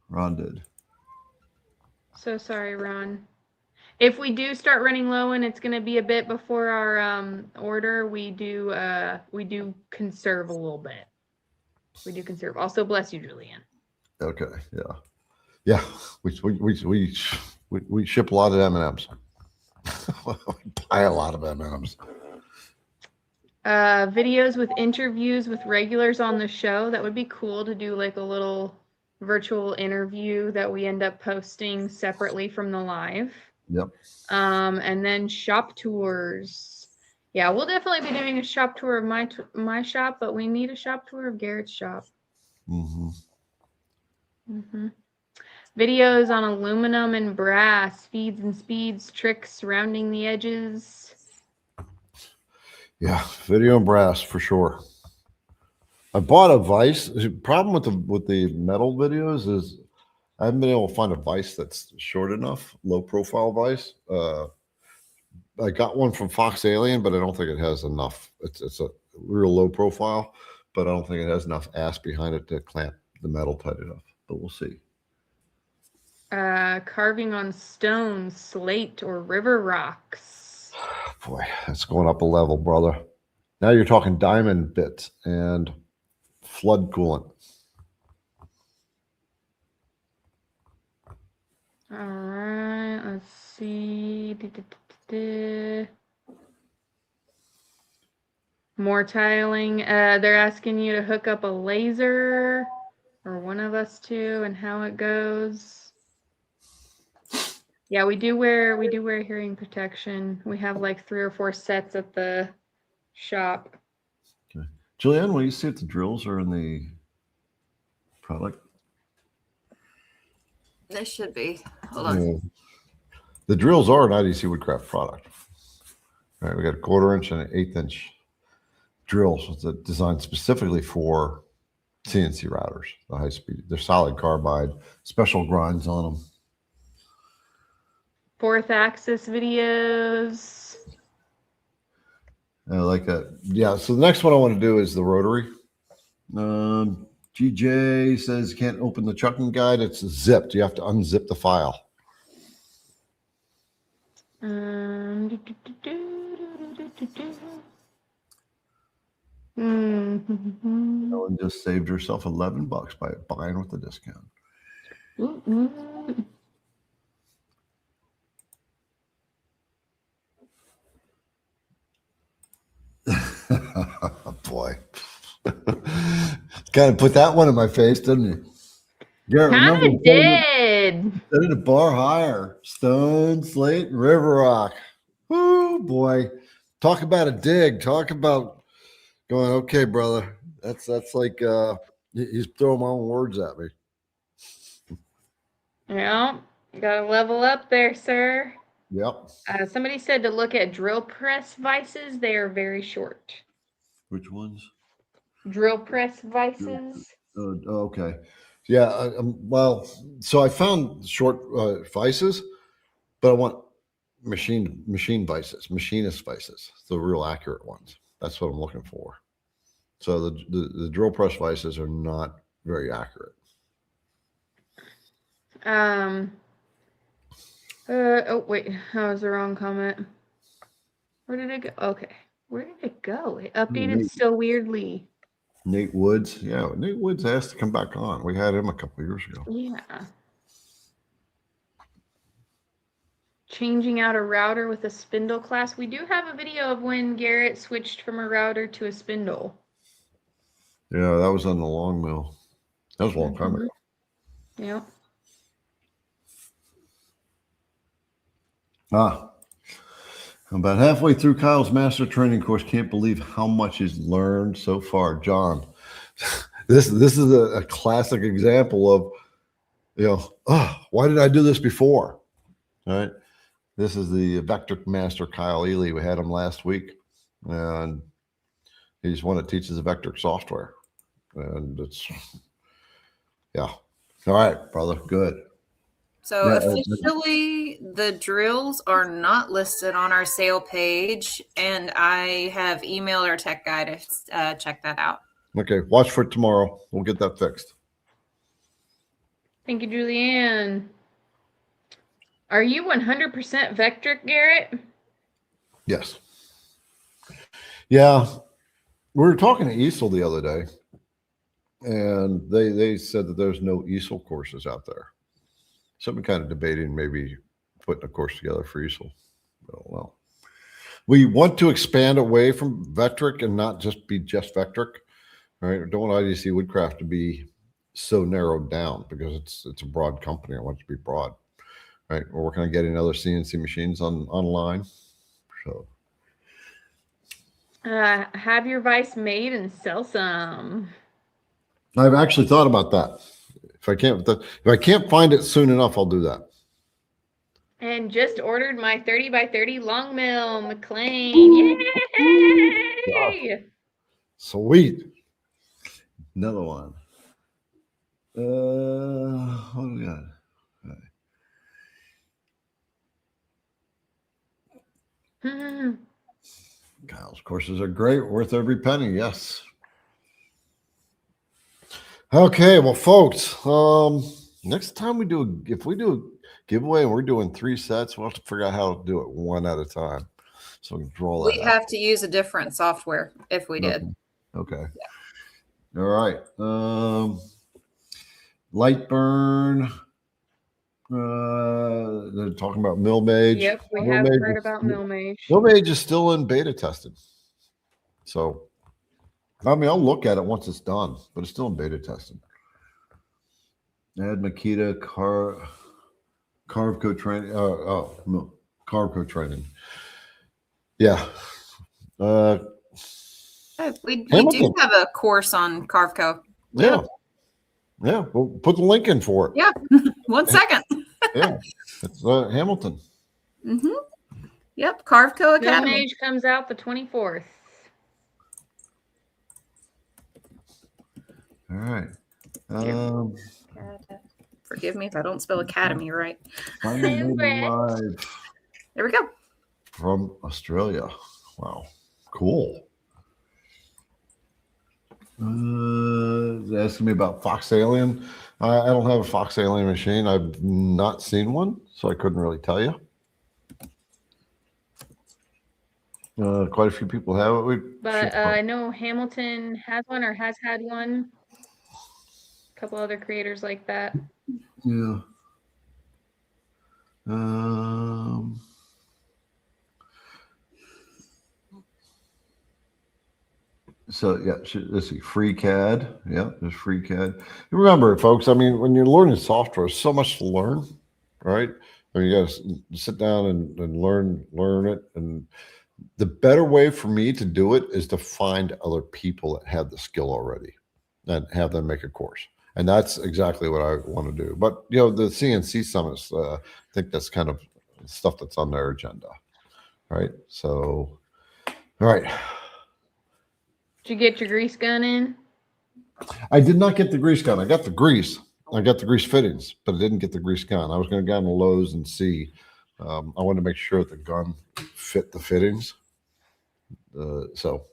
Ron did. So sorry, Ron. If we do start running low and it's going to be a bit before our order, we do conserve a little bit. We do conserve. Also, bless you, Julianne. Okay. Yeah. Yeah. We ship a lot of M&Ms. We buy a lot of M&Ms. Videos with interviews with regulars on the show. That would be cool to do like a little virtual interview that we end up posting separately from the live. Yep. And then shop tours. Yeah, we'll definitely be doing a shop tour of my shop, but we need a shop tour of Garrett's shop. Mm-hmm. Mm-hmm. Videos on aluminum and brass, feeds and speeds, tricks, rounding the edges. Yeah, video and brass for sure. I bought a vise. The problem with the metal videos is I haven't been able to find a vise that's short enough, low profile vise. I got one from Fox Alien, but I don't think it has enough. It's a real low profile, but I don't think it has enough ass behind it to clamp the metal tight enough. But we'll see. Carving on stone, slate, or river rocks. Boy, that's going up a level, brother. Now you're talking diamond bits and flood coolant. All right, let's see. More tiling. They're asking you to hook up a laser, or one of us to, and how it goes. Yeah, we do wear hearing protection. We have like 3 or 4 sets at the shop. Okay. Julianne, will you see if the drills are in the product? They should be. Hold on. Yeah. The drills are an IDC Woodcraft product. All right, we got a 1/4 inch and an 1/8 inch drills that designed specifically for CNC routers, the high speed. They're solid carbide, special grinds on them. 4th axis videos. I like that. Yeah. So the next one I want to do is the rotary. GJ says you can't open the chucking guide. It's zipped. You have to unzip the file. Ellen just saved herself $11 by buying with the discount. Boy. Kind of put that one in my face, didn't you? Garrett, remember did. Set it a bar higher. Stone, slate, and river rock. Woo, boy. Talk about a dig. Talk about going, okay, brother. That's like he's throwing my own words at me. Yeah, gotta level up there, sir. Yep. Somebody said to look at drill press vices. They are very short. Which ones? Drill press vices. Okay. Yeah. Well, so I found short vices, but I want machine vices, machinist vices, the real accurate ones. That's what I'm looking for. So the drill press vices are not very accurate. Oh wait, that was the wrong comment. Where did it go? Okay, where did it go? It updated so weirdly. Nate Woods, yeah, Nate Woods has to come back on. We had him a couple of years ago. Yeah. Changing out a router with a spindle class. We do have a video of when Garrett switched from a router to a spindle. Yeah, that was on the long mill. That was a long time ago. Yeah. I'm about halfway through Kyle's master training course. Can't believe how much he's learned so far. John, this is a classic example of, why did I do this before? All right. This is the VECTRIC master, Kyle Ely. We had him last week, and he's one that teaches the VECTRIC software. And it's, yeah. All right, brother. Good. So officially, the drills are not listed on our sale page, and I have emailed our tech guy to check that out. Okay, watch for it tomorrow. We'll get that fixed. Thank you, Julianne. Are you 100% VECTRIC, Garrett? Yes. Yeah. We were talking to Easel the other day, and they said that there's no easel courses out there. So I'm kind of debating maybe putting a course together for easel. Oh, well, we want to expand away from VECTRIC and not just be just VECTRIC. Right? I don't want IDC Woodcraft to be so narrowed down because it's a broad company. I want it to be broad. Right? We're working on getting other CNC machines online. So have your vise made and sell some. I've actually thought about that. If I can't find it soon enough, I'll do that. And just ordered my 30 by 30 long mill, McLean. Yay! Sweet. Another one. What do we got? Kyle's courses are great, worth every penny. Yes. Okay, well, folks, next time if we do a giveaway and we're doing 3 sets, we'll have to figure out how to do it one at a time. So we can draw that. We'd have to use a different software if we did. Okay. Yeah. All right. Light burn. They're talking about Millmage. Yep, we have heard about Millmage. Millmage is still in beta testing. So, I mean, I'll look at it once it's done, but it's still in beta testing. Add Makita carve code training. No, carve code training. Yeah. We do have a course on Carveco. Yeah. Yeah. We'll put the link in for it. Yeah. 1 second. Yeah. It's Hamilton. Mm-hmm. Yep. Carveco Academy. Millmage comes out the 24th. All right. Forgive me if I don't spell academy right. Finding live There we go. from Australia. Wow. Cool. Asking me about Fox Alien. I don't have a Fox Alien machine. I've not seen one, so I couldn't really tell you. Quite a few people have it. But I know Hamilton has one or has had one. A couple other creators like that. Yeah. So yeah, let's see, FreeCAD. Yeah, there's FreeCAD. Remember, folks, I mean, when you're learning software, so much to learn, right? I mean, you got to sit down and learn it. And the better way for me to do it is to find other people that have the skill already and have them make a course. And that's exactly what I want to do. But, you know, the CNC summits, I think that's kind of stuff that's on their agenda, right? So, all right. Did you get your grease gun in? I did not get the grease gun. I got the grease. I got the grease fittings, but I didn't get the grease gun. I was going to go on to Lowe's and see. I wanted to make sure the gun fit the fittings. So,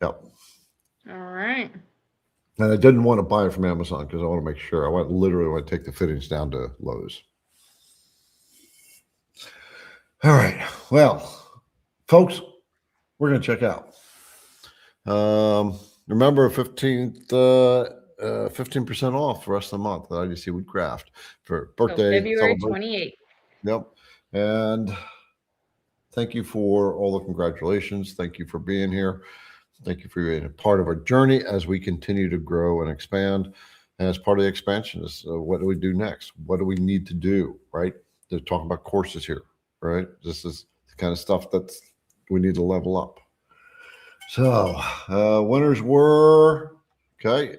yep. All right. And I didn't want to buy it from Amazon because I want to make sure. I literally want to take the fittings down to Lowe's. All right. Well, folks, we're going to check out. Remember 15% off the rest of the month at IDC Woodcraft for birthday. February 28th. Yep. And thank you for all the congratulations. Thank you for being here. Thank you for being a part of our journey as we continue to grow and expand. And as part of the expansion is what do we do next? What do we need to do, right? They're talking about courses here, right? This is the kind of stuff that we need to level up. So winners were, okay.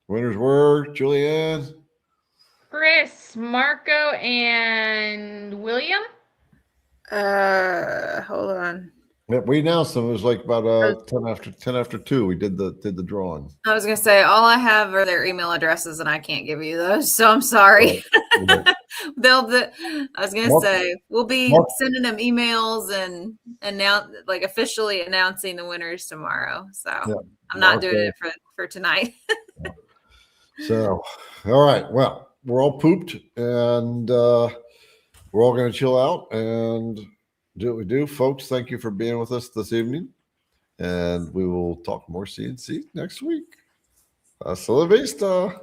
Winners were Julianne, Chris, Marco, and William. Hold on. Yeah, we announced them. It was like about 10 after 2. We did the drawing. I was gonna say all I have are their email addresses, and I can't give you those, so I'm sorry. Right. I was gonna say we'll be sending them emails and officially announcing the winners tomorrow. So yeah. I'm not doing it for tonight. So, all right. Well, we're all pooped, and we're all going to chill out and do what we do. Folks, thank you for being with us this evening. And we will talk more CNC next week. Hasta la vista.